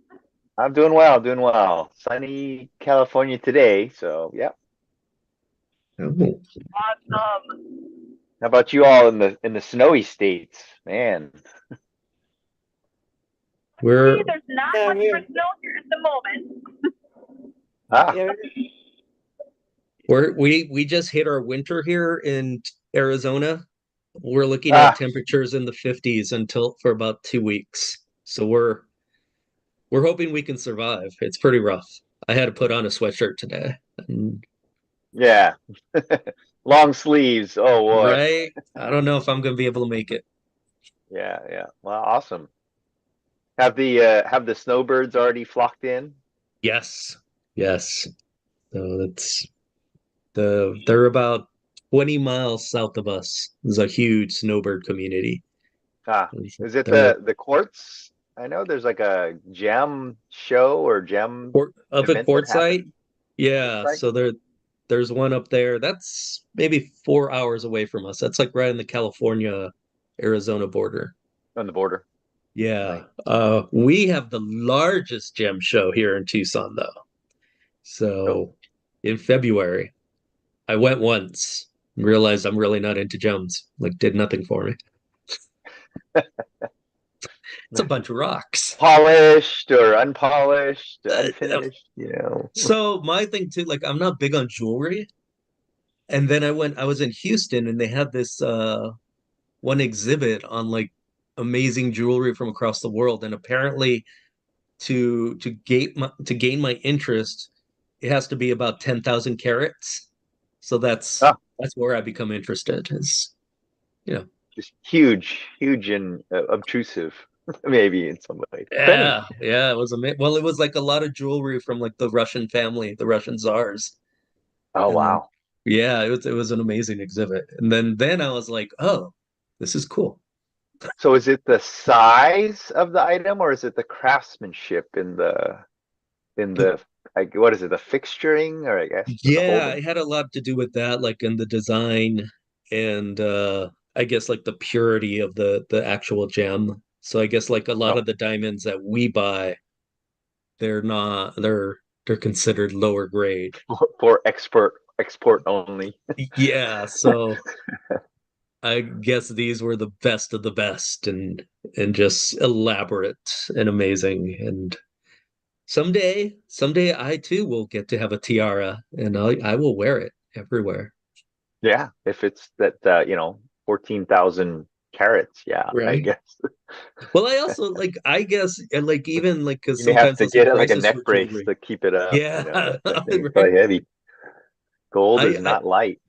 I'm doing well, doing well. Sunny California today, so yeah.
Oh,
Awesome.
How about you all in the snowy states? Man.
we're
There's not
Yeah,
much
we're-
for snow here at the moment.
Ah,
Yeah,
we just hit our winter here in Arizona. We're looking
Ah.
at temperatures in the 50s for about 2 weeks. So we're hoping we can survive. It's pretty rough. I had to put on a sweatshirt today.
yeah. Long sleeves. Oh boy.
Right? I don't know if I'm gonna be able to make it.
Yeah, yeah. Well, awesome. Have the snowbirds already flocked in?
Yes. Yes. So they're about 20 miles south of us. There's a huge snowbird community.
Ah, is it
They're
the Quartz? I know there's like a gem show or gem
up at
event that
Quartzsite.
happens.
Yeah,
Quartzsite?
so there's one up there. That's maybe 4 hours away from us. That's like right in the California Arizona border.
On the border.
Yeah.
Nice.
We have the largest gem show here in Tucson though. So in February, I went once and realized I'm really not into gems. Like did nothing for me. It's a bunch of rocks.
Polished or unpolished,
Uh,
unfinished, you know.
So my thing too, like I'm not big on jewelry. And then I was in Houston and they had this one exhibit on like amazing jewelry from across the world. And apparently to gain my interest, it has to be about 10,000 carats. So that's where I become interested is,
Just huge and obtrusive, maybe in some way.
yeah, yeah, it was well, it was like a lot of jewelry from like the Russian family, the Russian czars.
Oh
And then,
wow.
yeah, it was an amazing exhibit. And then I was like, oh, this is cool.
So is it the size of the item or is it the craftsmanship in the like what is it, the fixturing or I guess the
Yeah,
holding?
it had a lot to do with that, like in the design and I guess like the purity of the actual gem. So I guess like a lot
Oh,
of the diamonds that we buy, they're not they're considered lower grade.
for export only.
Yeah, so I guess these were the best of the best and just elaborate and amazing. And someday I too will get to have a tiara and I will wear it everywhere.
Yeah, if it's that 14,000 carats, yeah, I
Right.
guess.
Well, I also like, I guess, and like even like because
You may have
sometimes
to
I'll see
get it like a
prices
neck
for
brace
jewelry.
to keep it up,
Yeah,
that thing's
right.
probably heavy. Gold is
I
not light.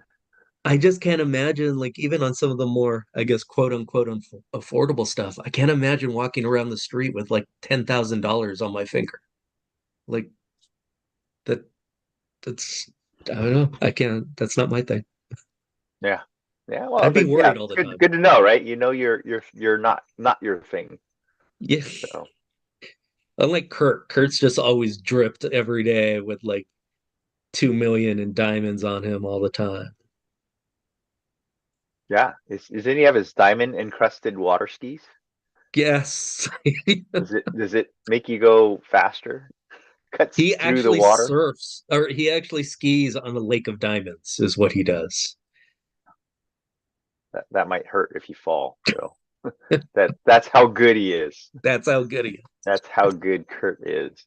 I just can't imagine, like, even on some of the more, I guess, quote unquote, affordable stuff, I can't imagine walking around the street with like $10,000 on my finger. Like that, that's, I don't know. I can't, that's not my thing.
Yeah. Yeah, well,
I'd be
but yeah,
worried all
it's
the
good
time.
good to know, right? You know you're not your thing.
Yeah.
So
Unlike Kurt's just always dripped every day with like 2 million in diamonds on him all the time.
yeah. Is any of his diamond encrusted water skis?
Yes.
Does it make you go faster? Cuts
He
through the
actually
water?
surfs or he actually skis on a lake of diamonds, is what he does.
That might hurt if you fall. So that's how good he is.
That's how good he is.
That's how good Kurt is.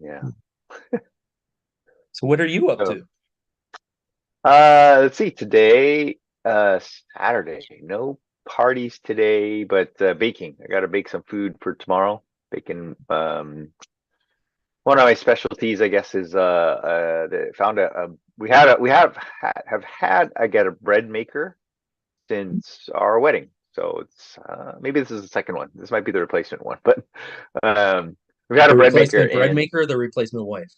Yeah.
So what are you up
So,
to?
let's see. Today, Saturday. No parties today, but baking. I got to bake some food for tomorrow. Baking. One of my specialties, I guess, is found have had I get a bread maker since our wedding. So it's maybe this is the second one. This might be the replacement one, but we've had a
The
bread maker
replacement bread
and
maker or the replacement wife?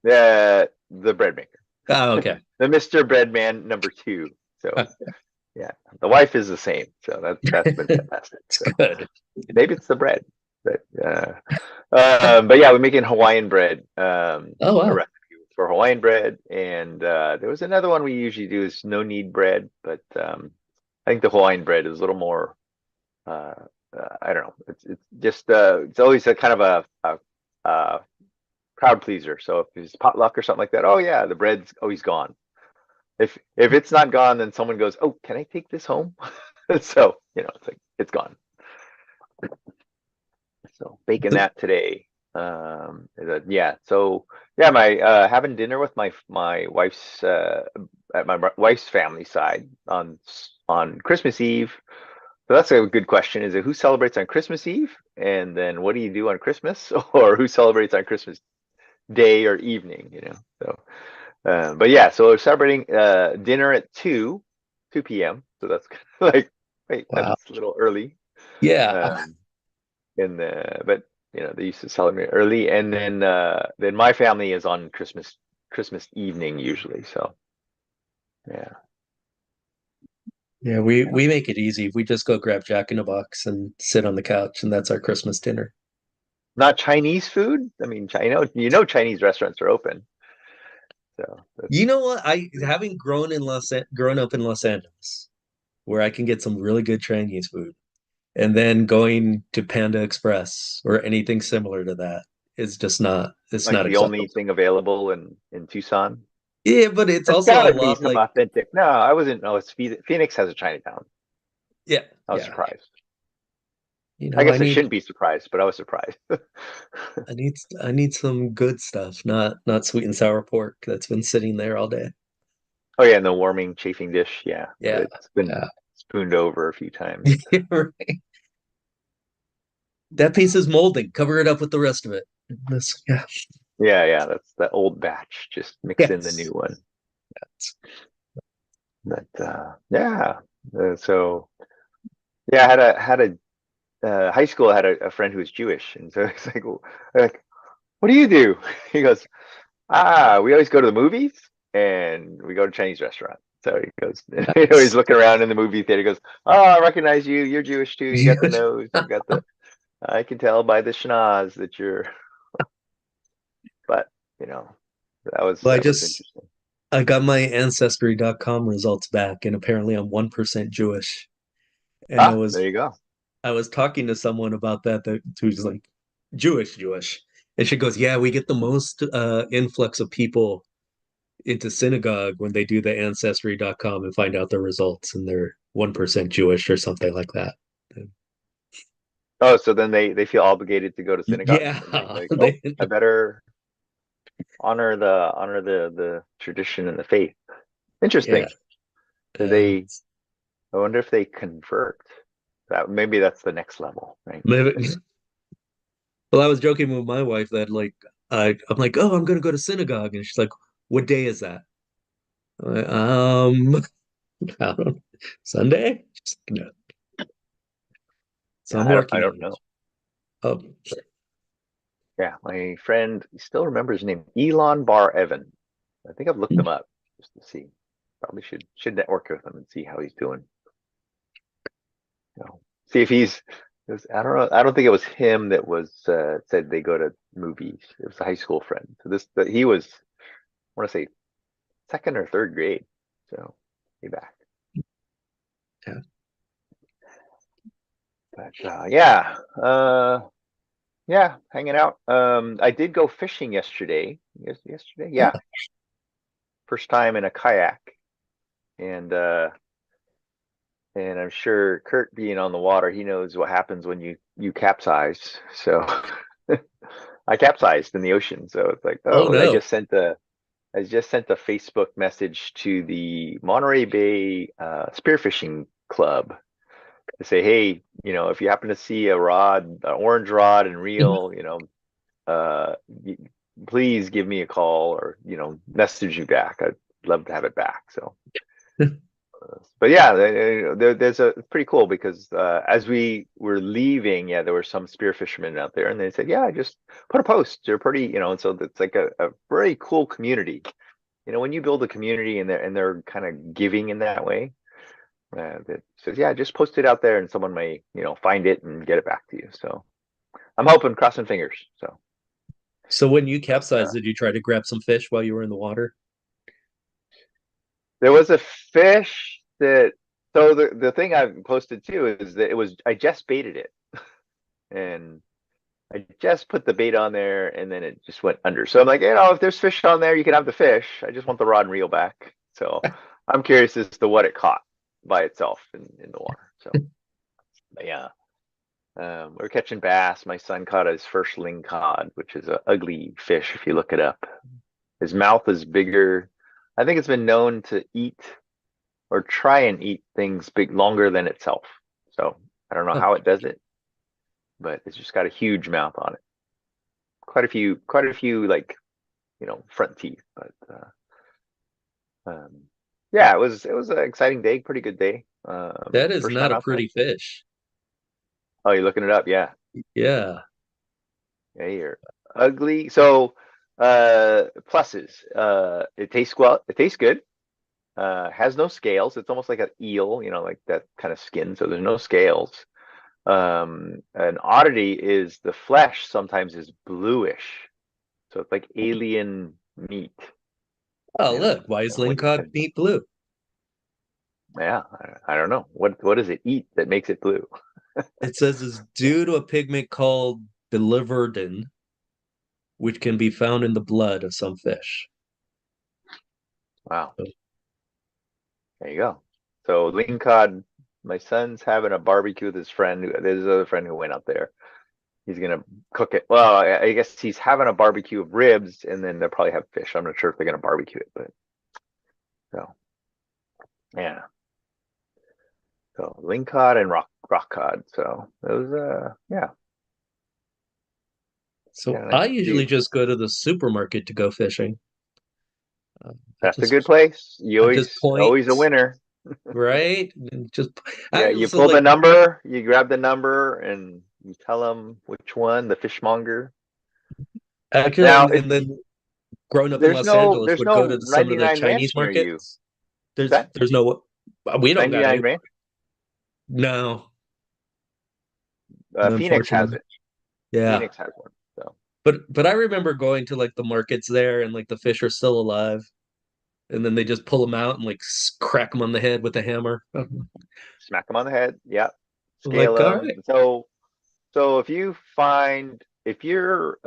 the bread maker,
Oh, okay.
the Mr. Breadman #2. So yeah, the wife is the same. So that's been fantastic.
It's
So
good.
maybe it's the bread, but yeah, we're making Hawaiian bread.
Oh,
A
wow.
recipe for Hawaiian bread, and there was another one we usually do is no knead bread, but I think the Hawaiian bread is a little more. Uh, I don't know. It's just it's always a kind of a crowd pleaser. So if it's potluck or something like that, oh yeah, the bread's always gone. If it's not gone, then someone goes, oh, can I take this home? So it's like it's gone. So baking that today. Yeah. So yeah, my having dinner with my wife's at my wife's family side on Christmas Eve. So that's a good question. Is it who celebrates on Christmas Eve? And then what do you do on Christmas? Or who celebrates on Christmas Day or evening, So but yeah, so we're celebrating dinner at 2 p.m. So that's kind of like, wait,
Wow.
that's a little early.
Yeah.
But they used to celebrate early, and then my family is on Christmas evening usually. So yeah.
Yeah, we make it easy. We just go grab Jack in the Box and sit on the couch, and that's our Christmas dinner.
Not Chinese food. I mean, Chinese restaurants are open. So
You know what? Having grown up in Los Angeles, where I can get some really good Chinese food, and then going to Panda Express or anything similar to that is just not, it's
like
not
the only
acceptable.
thing available in Tucson.
Yeah, but it's
There's
also a
gotta be
lot
some
like,
authentic. No, I wasn't. No, it's Phoenix has a Chinatown.
yeah,
I was
yeah.
surprised.
You
I
know,
guess I shouldn't be surprised, but I was surprised.
I need some good stuff, not sweet and sour pork that's been sitting there all day.
Oh yeah, and the warming chafing dish. Yeah,
Yeah,
it's been
yeah.
spooned over a few times.
Right. That piece is molding. Cover it up with the rest of it. Yeah.
Yeah, that's the old batch. Just mix in the new
Yes.
one.
Yes.
But yeah, so yeah, I had a high school. I had a friend who was Jewish, and so it's like, what do you do? He goes, we always go to the movies and we go to Chinese restaurant. So he goes, he's
Nice.
looking around in the movie theater. He goes, oh, I recognize you. You're Jewish too. You got the nose. You got the. I can tell by the schnoz that you're. But that was
Well,
that was interesting.
I got my ancestry.com results back, and apparently I'm 1% Jewish. And
There you go.
I was talking to someone about that who's like Jewish. And she goes, yeah, we get the most influx of people into synagogue when they do the ancestry.com and find out the results and they're 1% Jewish or something like that.
Oh, so then they feel obligated to go to synagogue.
Yeah,
Like, oh, I better honor the tradition and the faith. Interesting.
yeah.
Do they? I wonder if they convert. That maybe that's the next level, right?
Maybe, well, I was joking with my wife that like I'm like, oh, I'm gonna go to synagogue, and she's like, what day is that? I'm like, I don't know, Sunday? She's like, no. So I'm
I
working
don't
on
know.
it. Oh,
Yeah, my friend, he still remembers his name, Elon Bar Evan. I think I've looked him up just to see. Probably should network with him and see how he's doing. You know, see if he's. I don't know. I don't think it was him that was said they go to movies. It was a high school friend. So he was, I want to say, second or third grade. So be back.
Yeah.
But yeah, hanging out. I did go fishing yesterday. Yesterday, yeah, first time in a kayak, and I'm sure Kurt being on the water, he knows what happens when you capsize. So I capsized in the ocean. So it's like,
Oh,
oh,
no.
I just sent a Facebook message to the Monterey Bay Spearfishing Club to say, hey, if you happen to see a rod, an orange rod and reel, please give me a call or message you back. I'd love to have it back. So but yeah, there's it's pretty cool because as we were leaving, yeah, there were some spear fishermen out there, and they said, yeah, just put a post. They're pretty, and so it's like a very cool community. When you build a community and they're kind of giving in that way, that says, yeah, just post it out there, and someone may find it and get it back to you. So I'm hoping, crossing fingers.
So when you capsized, did you try to grab some fish while you were in the water?
There was a fish that, so the thing I've posted too is that I just baited it and I just put the bait on there and then it just went under. So I'm like, if there's fish on there, you can have the fish. I just want the rod and reel back. So I'm curious as to what it caught by itself in the water. So but yeah, we're catching bass. My son caught his first lingcod, which is an ugly fish if you look it up. His mouth is bigger. I think it's been known to eat or try and eat things big longer than itself. So I don't know how it does it, but it's just got a huge mouth on it. Quite a few like, front teeth, but yeah, it was an exciting day, pretty good day.
That is
First
not
time
a
out there.
pretty fish.
Oh, you're looking it up? Yeah.
Yeah.
Yeah, you're ugly. So pluses. It tastes well, it tastes good. Has no scales. It's almost like an eel, like that kind of skin. So there's no scales. An oddity is the flesh sometimes is bluish. So it's like alien meat.
Oh, look, why is lingcod meat blue?
Yeah, I don't know. What does it eat that makes it blue?
It says it's due to a pigment called biliverdin, which can be found in the blood of some fish.
Wow. There you go. So lingcod, my son's having a barbecue with his friend. There's another friend who went out there. He's gonna cook it. Well, I guess he's having a barbecue of ribs, and then they'll probably have fish. I'm not sure if they're gonna barbecue it, but so yeah. So lingcod and rock cod. So those, yeah.
So
Yeah,
I usually just go to the supermarket to go fishing.
That's a good place. You
I just
always a
point,
winner.
right?
Yeah, you pull the number, you grab the number, and you tell them which one, the fishmonger.
Actually,
Now,
and then growing up in
there's
Los
no
Angeles,
there's
would go
no
to some of the
99
Chinese
Ranch near you.
markets. There's no, we don't got
99
any.
Ranch.
No,
Phoenix has
unfortunately.
it.
Yeah.
Phoenix has one. So,
But I remember going to like the markets there, and like the fish are still alive, and then they just pull them out and like crack them on the head with a hammer.
smack them on the head. Yeah.
Like,
Scale
all
them.
right.
So if you're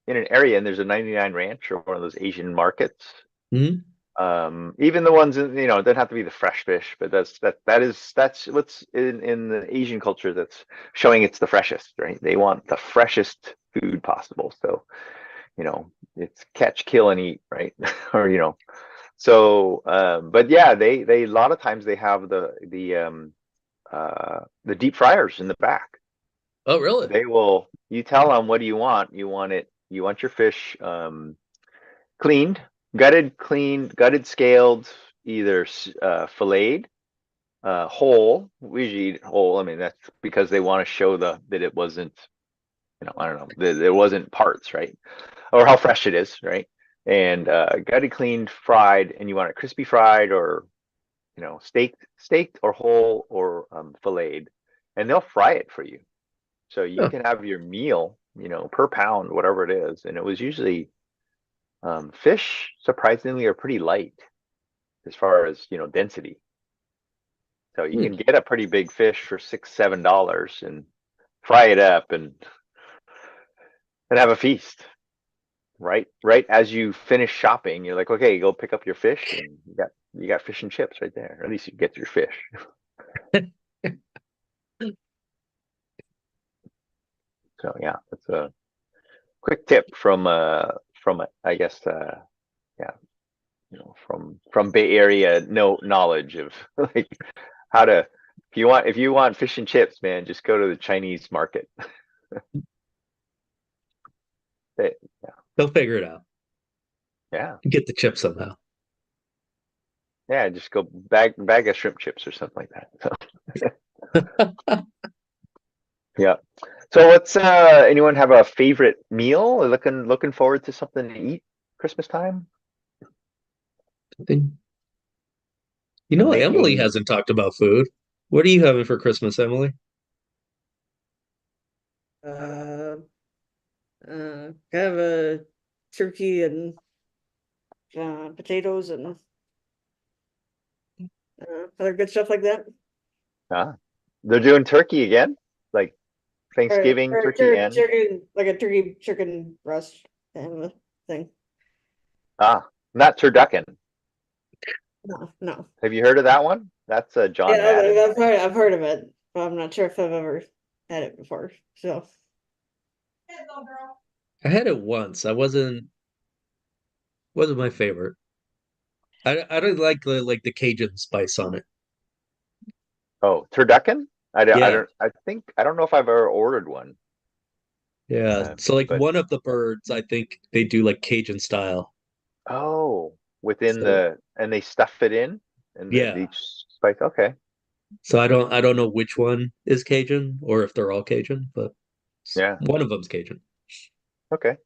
in an area and there's a 99 Ranch or one of those Asian markets,
Mhm.
Even the ones in, it doesn't have to be the fresh fish, but that's what's in the Asian culture that's showing it's the freshest, right? They want the freshest food possible. So, it's catch, kill, and eat, right? Or, so, but yeah, they a lot of times they have the deep fryers in the back.
Oh, really?
You tell them, what do you want? You want your fish cleaned, gutted, scaled, either filleted, whole. We usually eat whole. I mean, that's because they want to show that it wasn't, I don't know, that there wasn't parts, right? Or how fresh it is, right? And gutted, cleaned, fried, and you want it crispy fried, or steaked or whole, or filleted, and they'll fry it for you. So you
Huh.
can have your meal, per pound, whatever it is. And it was usually fish, surprisingly, are pretty light as far as density. So you can get a pretty big fish for $6-7 and fry it up and have a feast. Right as you finish shopping, you're like, okay, go pick up your fish, and you got fish and chips right there. Or at least you get your fish. So yeah, that's a quick tip from I guess yeah, from Bay Area knowledge of like how to, if you want fish and chips, man, just go to the Chinese market.
They'll figure it out.
Yeah,
Get the chip somehow.
yeah, just go bag of shrimp chips or something like that. So yeah. So what's anyone have a favorite meal? Looking forward to something to eat Christmas time?
Emily
Making
hasn't talked about food. What are you having for Christmas, Emily?
Uh, kind of a turkey and potatoes and other good stuff like that.
they're doing turkey again, like Thanksgiving turkey and
turkey, like a turkey chicken breast kind of a thing.
not turducken.
No.
Have you heard of that one? That's John
Yeah,
Madden.
I've heard of it, but I'm not sure if I've ever had it before. So
I had it once. I wasn't my favorite. I don't like the Cajun spice on it.
Oh, turducken? I
Yeah.
don't know if I've ever ordered one.
Yeah. So like
But
one of the birds, I think they do like Cajun style.
within
So
and they stuff it in and
yeah.
each spice. Okay.
So I don't know which one is Cajun or if they're all Cajun, but
Yeah.
one of them's Cajun.
Okay.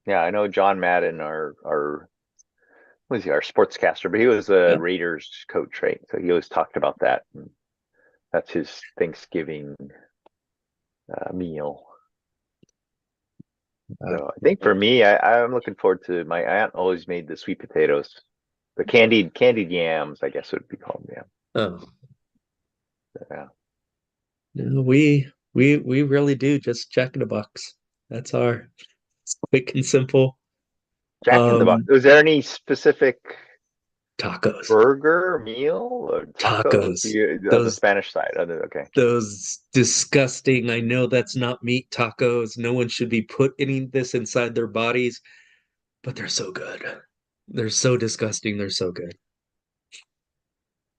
Yeah, I know John Madden, our was he our sportscaster, but he was a
Yeah.
Raiders coach, right? So he always talked about that. And that's his Thanksgiving meal. So I think for me, I'm looking forward to, my aunt always made the sweet potatoes, the candied yams, I guess it would be called. Yeah.
Oh.
Yeah.
No, we really do just Jack in the Box. That's it's quick and simple.
Jack in the Box. Was there any specific
Tacos.
burger meal or tacos?
Tacos.
On the Spanish side. Okay.
Those disgusting, I know that's not meat tacos. No one should be putting this inside their bodies, but they're so good. They're so disgusting. They're so good.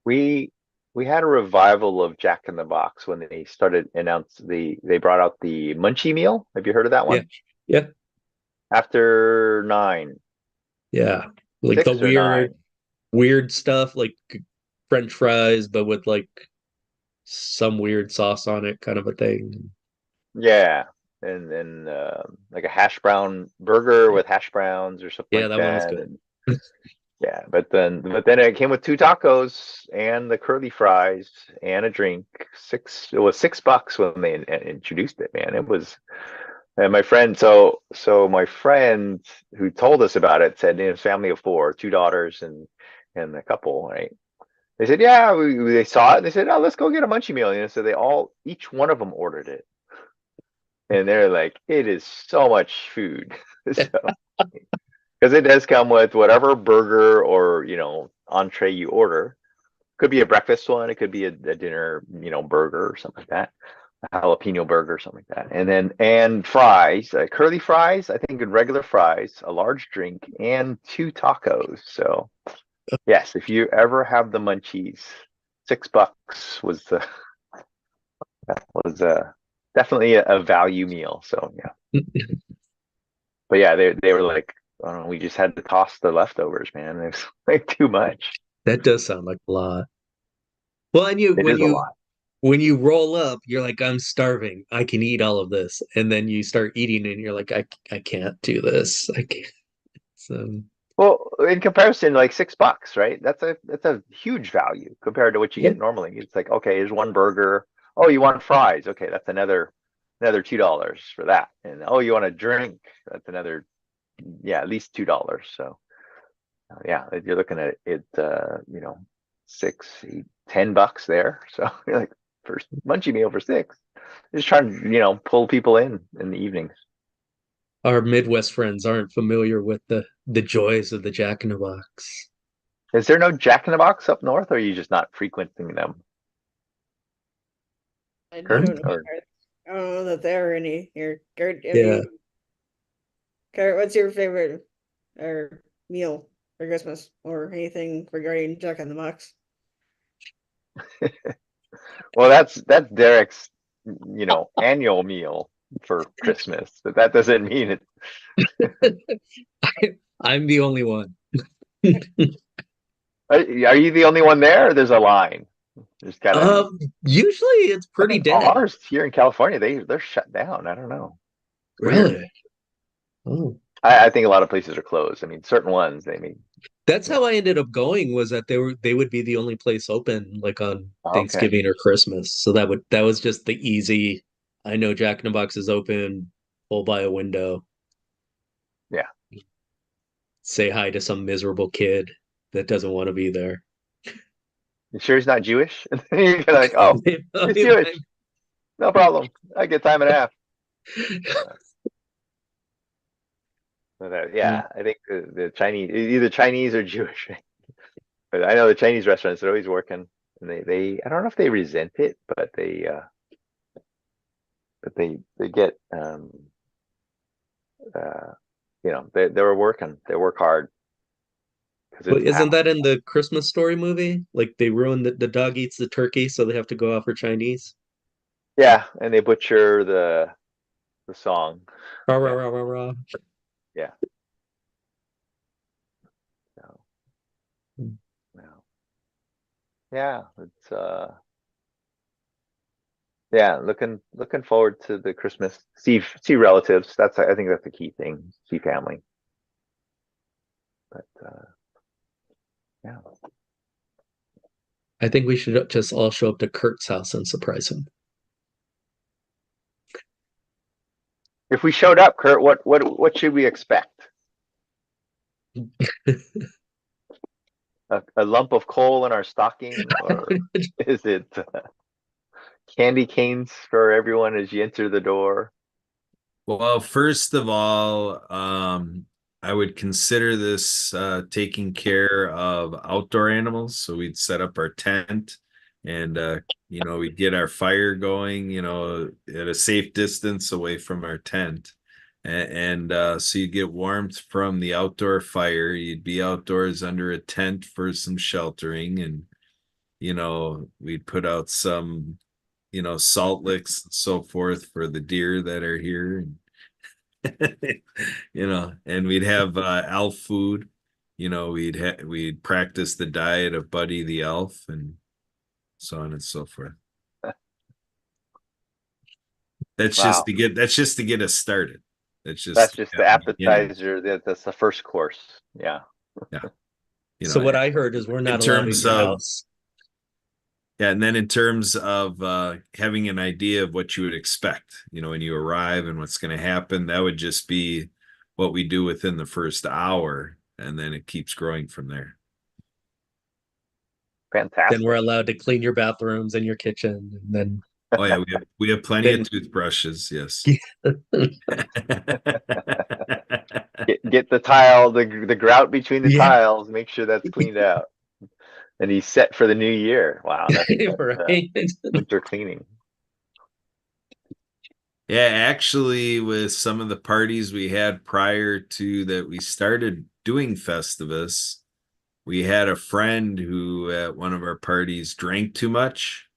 We had a revival of Jack in the Box when they they brought out the Munchie meal. Have you heard of that one?
Yeah.
After 9.
Yeah. Like
6
the
or 9.
weird stuff, like French fries, but with like some weird sauce on it, kind of a thing.
Yeah. And then like a hash brown burger with hash browns or something
Yeah,
like
that one was
that.
good.
Yeah, but then it came with 2 tacos and the curly fries and a drink. It was $6 when they introduced it, man. It was, and my friend, my friend who told us about it said, in a family of 4, 2 daughters and a couple, right? They said, yeah, they saw it. And they said, oh, let's go get a munchie meal. So each one of them ordered it, and they're like, it is so much food. So Because it does come with whatever burger or, entree you order. Could be a breakfast one, it could be a dinner, burger or something like that. A jalapeno burger or something like that. And fries, curly fries, I think good regular fries, a large drink, and 2 tacos. So yes, if you ever have the munchies, $6 was definitely a value meal. So yeah. But yeah, they were like, I don't know, we just had to toss the leftovers, man. It was like too much.
That does sound like a lot. Well, and
It is a lot.
when you roll up, you're like, I'm starving. I can eat all of this. And then you start eating and you're like, I can't do this. I can't. So
Well, in comparison, like $6, right? That's a huge value compared to what you
Yeah.
get normally. It's like, okay, here's one burger. Oh, you want fries? Okay, that's another $2 for that. And oh, you want a drink? That's another, yeah, at least $2. So yeah, you're looking at it, 6, 8, $10 there. So you're like, first munchie meal for 6. Just trying to, pull people in the evenings.
our Midwest friends aren't familiar with the joys of the Jack in the Box.
Is there no Jack in the Box up north, or are you just not frequenting them?
I
Kurt,
don't know.
or-
I don't know that there are any here. Kurt,
Yeah.
Kurt, what's your favorite or meal for Christmas or anything regarding Jack in the Box?
Well, that's Derek's, annual meal for Christmas, but that doesn't mean it.
I'm the only one.
Are you the only one there, or there's a line? Just kind of.
Usually it's pretty dead.
Ours here in California, they're shut down. I don't know. Weird.
Really? Oh.
I think a lot of places are closed. I mean, certain ones,
That's how I ended up going, was that they would be the only place open like on
Okay.
Thanksgiving or Christmas. So that was just the easy. I know Jack in the Box is open, pull by a window.
Yeah.
Say hi to some miserable kid that doesn't want to be there.
You sure he's not Jewish? And then you're like, oh, he's Jewish. No problem. I get time and a half. But, yeah, I think the Chinese, either Chinese or Jewish. But I know the Chinese restaurants are always working, and they I don't know if they resent it, but they get they were working. They work hard.
But isn't that in the Christmas Story movie? Like they ruin the dog eats the turkey, so they have to go out for Chinese.
Yeah, and they butcher the song.
Rah, rah, rah, rah, rah.
Yeah. So, yeah, it's yeah, looking forward to the Christmas. See relatives. I think that's the key thing. See family. But yeah.
I think we should just all show up to Kurt's house and surprise him.
If we showed up, Kurt, what should we expect? A lump of coal in our stocking, or is it candy canes for everyone as you enter the door?
Well, first of all, I would consider this taking care of outdoor animals. So we'd set up our tent and we'd get our fire going, at a safe distance away from our tent. And so you get warmth from the outdoor fire. You'd be outdoors under a tent for some sheltering, and we'd put out some salt licks and so forth for the deer that are here. And we'd have elf food. We'd practice the diet of Buddy the elf and so on and so forth. That's just to get us started. That's just
the appetizer. That's the first course. Yeah.
So what I heard is we're not allowed in your house.
Yeah, and then in terms of having an idea of what you would expect, when you arrive and what's going to happen, that would just be what we do within the first hour, and then it keeps growing from there.
Fantastic.
Then we're allowed to clean your bathrooms and your kitchen, and then
oh yeah, we have plenty of toothbrushes. Yes.
Get the tile, the grout between the
Yeah.
tiles, make sure that's cleaned out. And he's set for the new year. Wow, that's
Right.
winter cleaning.
Yeah, actually, with some of the parties we had prior to that, we started doing Festivus. We had a friend who at one of our parties drank too much,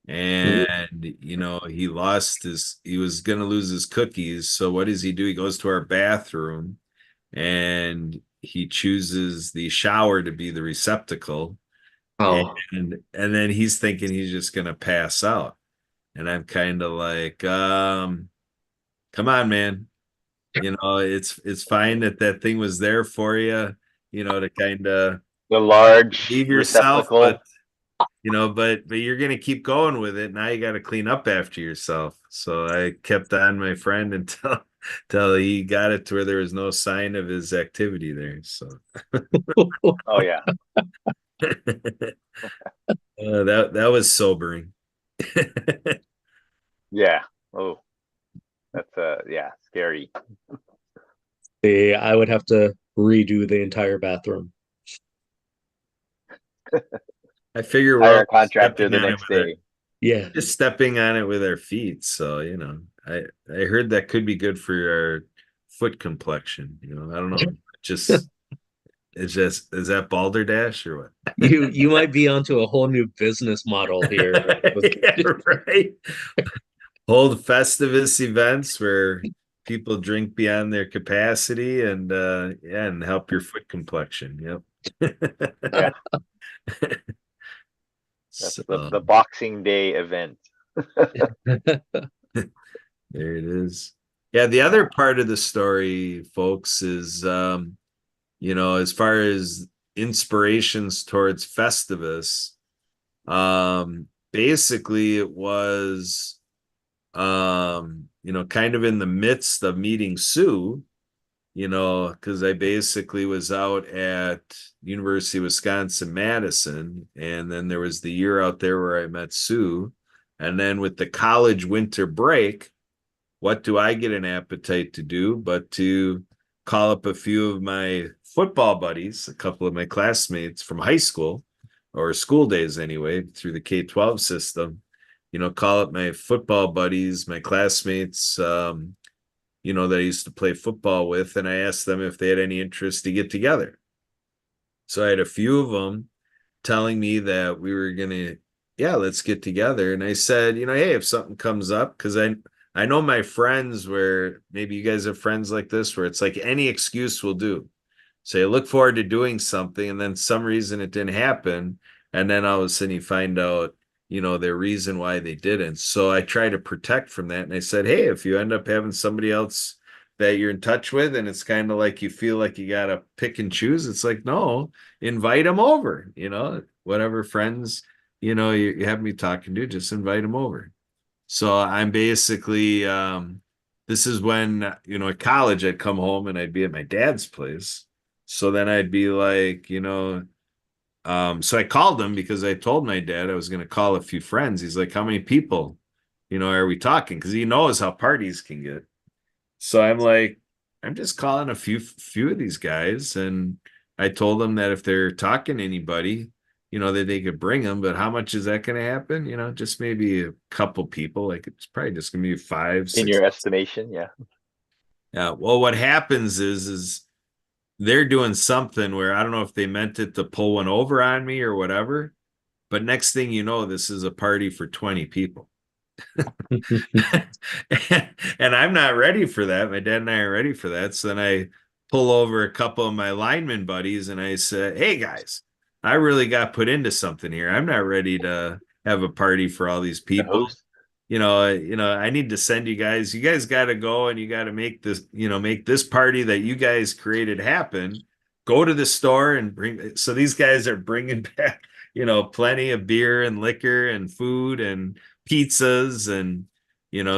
and he was gonna lose his cookies. So what does he do? He goes to our bathroom and he chooses the shower to be the receptacle.
Oh,
And then he's thinking he's just gonna pass out. And I'm kind of like, come on, man. It's fine that thing was there for you, to kind of
The large
leave yourself,
receptacle.
but you're gonna keep going with it. Now you got to clean up after yourself. So I kept on my friend until he got it to where there was no sign of his activity there. So
Oh yeah.
that was sobering.
Yeah. Oh, that's yeah, scary.
I would have to redo the entire bathroom.
I figure we're
Hire
all
a contractor
stepping
the
on it
next
with
day.
Yeah.
just stepping on it with our feet. So, I heard that could be good for our foot complexion. I don't know. Just is that balderdash or what?
You might be onto a whole new business model here.
Yeah, right. Hold Festivus events where people drink beyond their capacity and help your foot complexion. Yep.
Yeah. That's
So
the Boxing Day event.
there it is. Yeah, the other part of the story, folks, is as far as inspirations towards Festivus, basically it was kind of in the midst of meeting Sue, because I basically was out at University of Wisconsin-Madison, and then there was the year out there where I met Sue. And then with the college winter break, what do I get an appetite to do but to call up a few of my football buddies, a couple of my classmates from high school or school days anyway, through the K-12 system, call up my football buddies, my classmates, that I used to play football with, and I asked them if they had any interest to get together. So I had a few of them telling me that we were gonna, yeah, let's get together. And I said, hey, if something comes up, because I know my friends where maybe you guys have friends like this, where it's like any excuse will do. So you look forward to doing something, and then some reason it didn't happen, and then all of a sudden you find out their reason why they didn't. So I try to protect from that. And I said, hey, if you end up having somebody else that you're in touch with, and it's kind of like you feel like you got to pick and choose, it's like, no, invite them over, whatever friends, you have me talking to, just invite them over. So I'm basically, this is when, at college, I'd come home and I'd be at my dad's place. So then I'd be like, so I called him because I told my dad I was going to call a few friends. He's like, how many people, are we talking? Because he knows how parties can get. So I'm like, I'm just calling a few of these guys. And I told them that if they're talking to anybody, that they could bring them. But how much is that going to happen? Just maybe a couple people. Like it's probably just going to be 5, 6.
In your estimation, yeah.
Yeah. Well, what happens is they're doing something where I don't know if they meant it to pull one over on me or whatever, but next thing you know, this is a party for 20 people. And I'm not ready for that. My dad and I are ready for that. So then I pull over a couple of my lineman buddies and I said, hey guys, I really got put into something here. I'm not ready to have a party for all these people. I need to send you guys got to go and you got to make this party that you guys created happen. Go to the store and bring. So these guys are bringing back, plenty of beer and liquor and food and pizzas. And,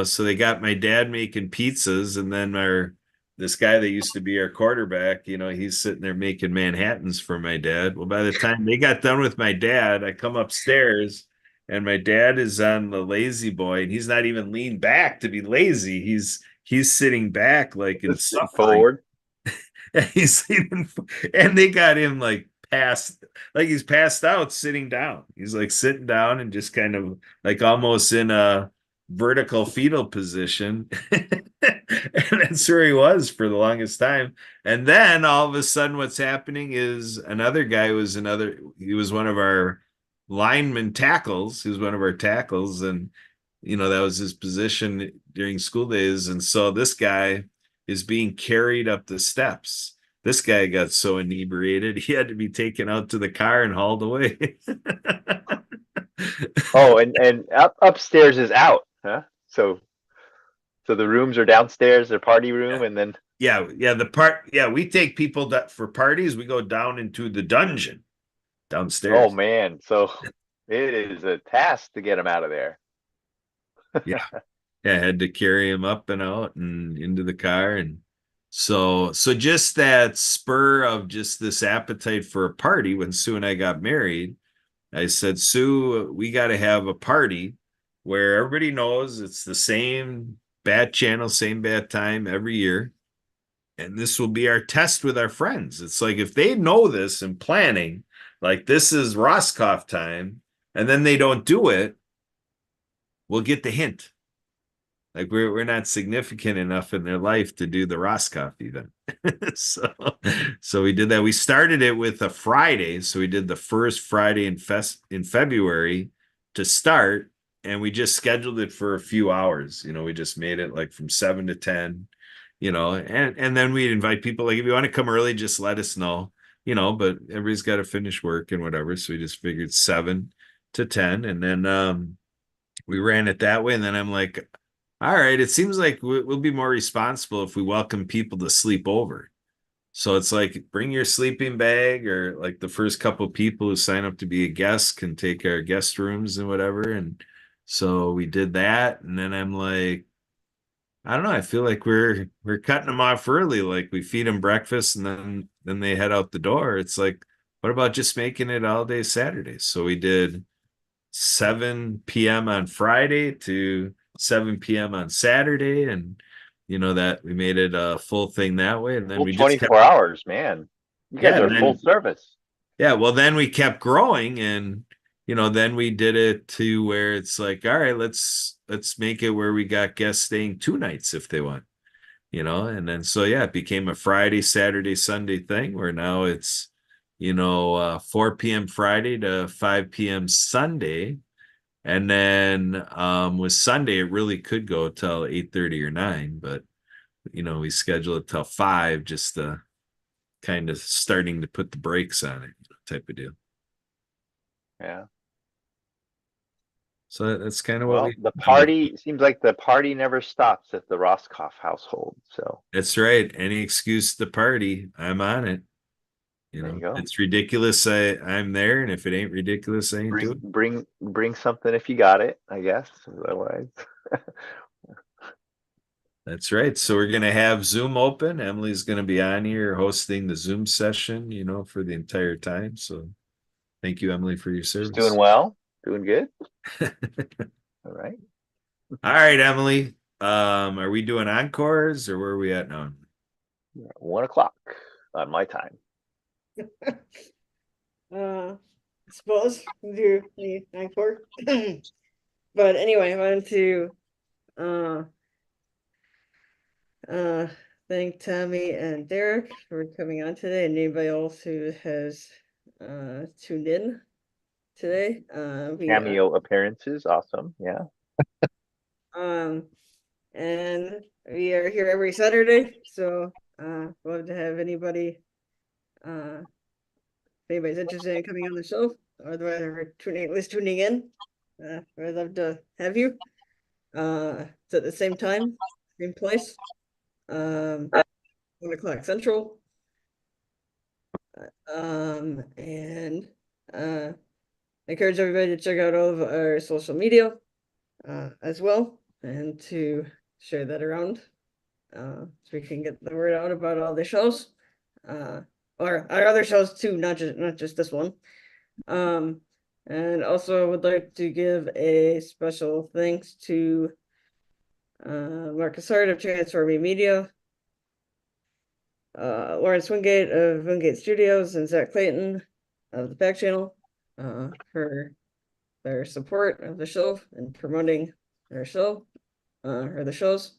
so they got my dad making pizzas. And then this guy that used to be our quarterback, he's sitting there making Manhattans for my dad. Well, by the time they got done with my dad, I come upstairs and my dad is on the lazy boy, and he's not even leaned back to be lazy. He's sitting back like in suffering.
Forward.
And he's sleeping, and they got him like he's passed out sitting down. He's like sitting down and just kind of like almost in a vertical fetal position. And that's where he was for the longest time. And then all of a sudden, what's happening is another guy he was one of our lineman tackles. He was one of our tackles. And, that was his position during school days. And so this guy is being carried up the steps. This guy got so inebriated, he had to be taken out to the car and hauled away.
Oh, and upstairs is out, huh? So the rooms are downstairs, their party room, and then
Yeah, we take people that for parties, we go down into the dungeon downstairs.
oh man, so it is a task to get them out of there.
Yeah. I had to carry him up and out and into the car. And so just that spur of just this appetite for a party, when Sue and I got married, I said, Sue, we got to have a party where everybody knows it's the same bad channel, same bad time every year. And this will be our test with our friends. It's like if they know this and planning, like this is Roscoff time, and then they don't do it, we'll get the hint. Like we're not significant enough in their life to do the Roscoff event. so we did that. We started it with a Friday. So we did the first Friday in February to start, and we just scheduled it for a few hours. We just made it like from 7 to 10, and then we'd invite people, like, if you want to come early, just let us know, but everybody's got to finish work and whatever. So we just figured 7 to 10. And then we ran it that way. And then I'm like, all right, it seems like we'll be more responsible if we welcome people to sleep over. So it's like, bring your sleeping bag, or like the first couple people who sign up to be a guest can take our guest rooms and whatever. And so we did that. And then I'm like, I don't know, I feel like we're cutting them off early. Like we feed them breakfast and then they head out the door. It's like, what about just making it all day Saturday? So we did 7 p.m. on Friday to 7 p.m. on Saturday, and that we made it a full thing that way. And then
full
we just
24 hours, man. You guys are
and
full
then,
service.
yeah, well, then we kept growing, and then we did it to where it's like, all right, let's make it where we got guests staying 2 nights if they want, and then so yeah, it became a Friday, Saturday, Sunday thing, where now it's 4 p.m. Friday to 5 p.m. Sunday. And then with Sunday, it really could go till 8:30 or 9, but we schedule it till 5, just to kind of starting to put the brakes on it, type of deal.
Yeah.
So that's kind of
Well, the party seems like the party never stops at the Roscoff household. So
that's right. Any excuse to party, I'm on it.
there you go.
It's ridiculous. I'm there, and if it ain't ridiculous, I ain't doing it.
Bring something if you got it, I guess. Otherwise.
That's right. So we're gonna have Zoom open. Emily's gonna be on here hosting the Zoom session, for the entire time. So thank you, Emily, for your service.
She's doing well, doing good. All right.
All right, Emily. Are we doing encores, or where are we at now?
1 o'clock on my time.
I suppose we'll do the encore. But anyway, I wanted to thank Tommy and Derek for coming on today, and anybody else who has tuned in today.
Cameo appearances, awesome. Yeah.
And we are here every Saturday, so love to have anybody if anybody's interested in coming on the show, or they're at least tuning in. I'd love to have you. It's at the same time, same place. 1 o'clock Central. And I encourage everybody to check out all of our social media as well, and to share that around so we can get the word out about all the shows, or our other shows too, not just this one. And also would like to give a special thanks to Marcus Hart of Transforming Media Lawrence Wingate of Wingate Studios and Zach Clayton of the Back Channel for their support of the show and promoting their show or the shows,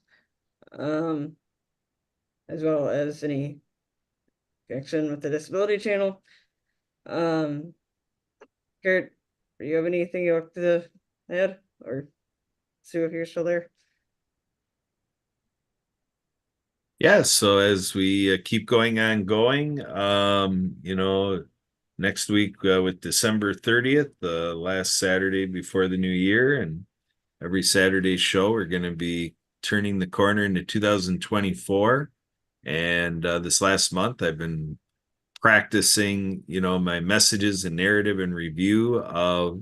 as well as any connection with the Disability Channel. Garrett, do you have anything you want to add, or Sue, if you're still there?
Yeah, so as we keep going, next week with December 30th, the last Saturday before the new year, and every Saturday show, we're going to be turning the corner into 2024. And this last month, I've been practicing, my messages and narrative and review of,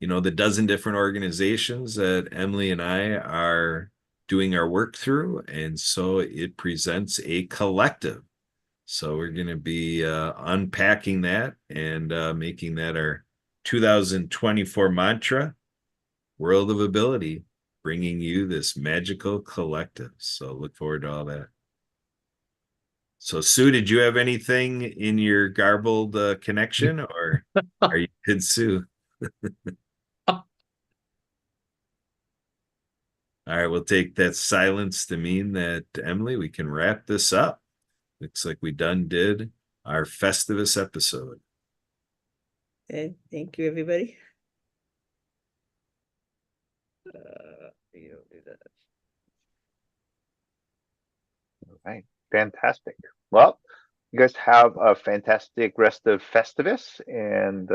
the dozen different organizations that Emily and I are doing our work through. And so it presents a collective. So we're going to be unpacking that and making that our 2024 mantra, World of Ability, bringing you this magical collective. So look forward to all that. So Sue, did you have anything in your garbled connection, or are you good, Sue? All right, we'll take that silence to mean that, Emily, we can wrap this up. Looks like we did our Festivus episode.
Okay, thank you, everybody. You don't do that.
All right, fantastic. Well, you guys have a fantastic rest of Festivus, and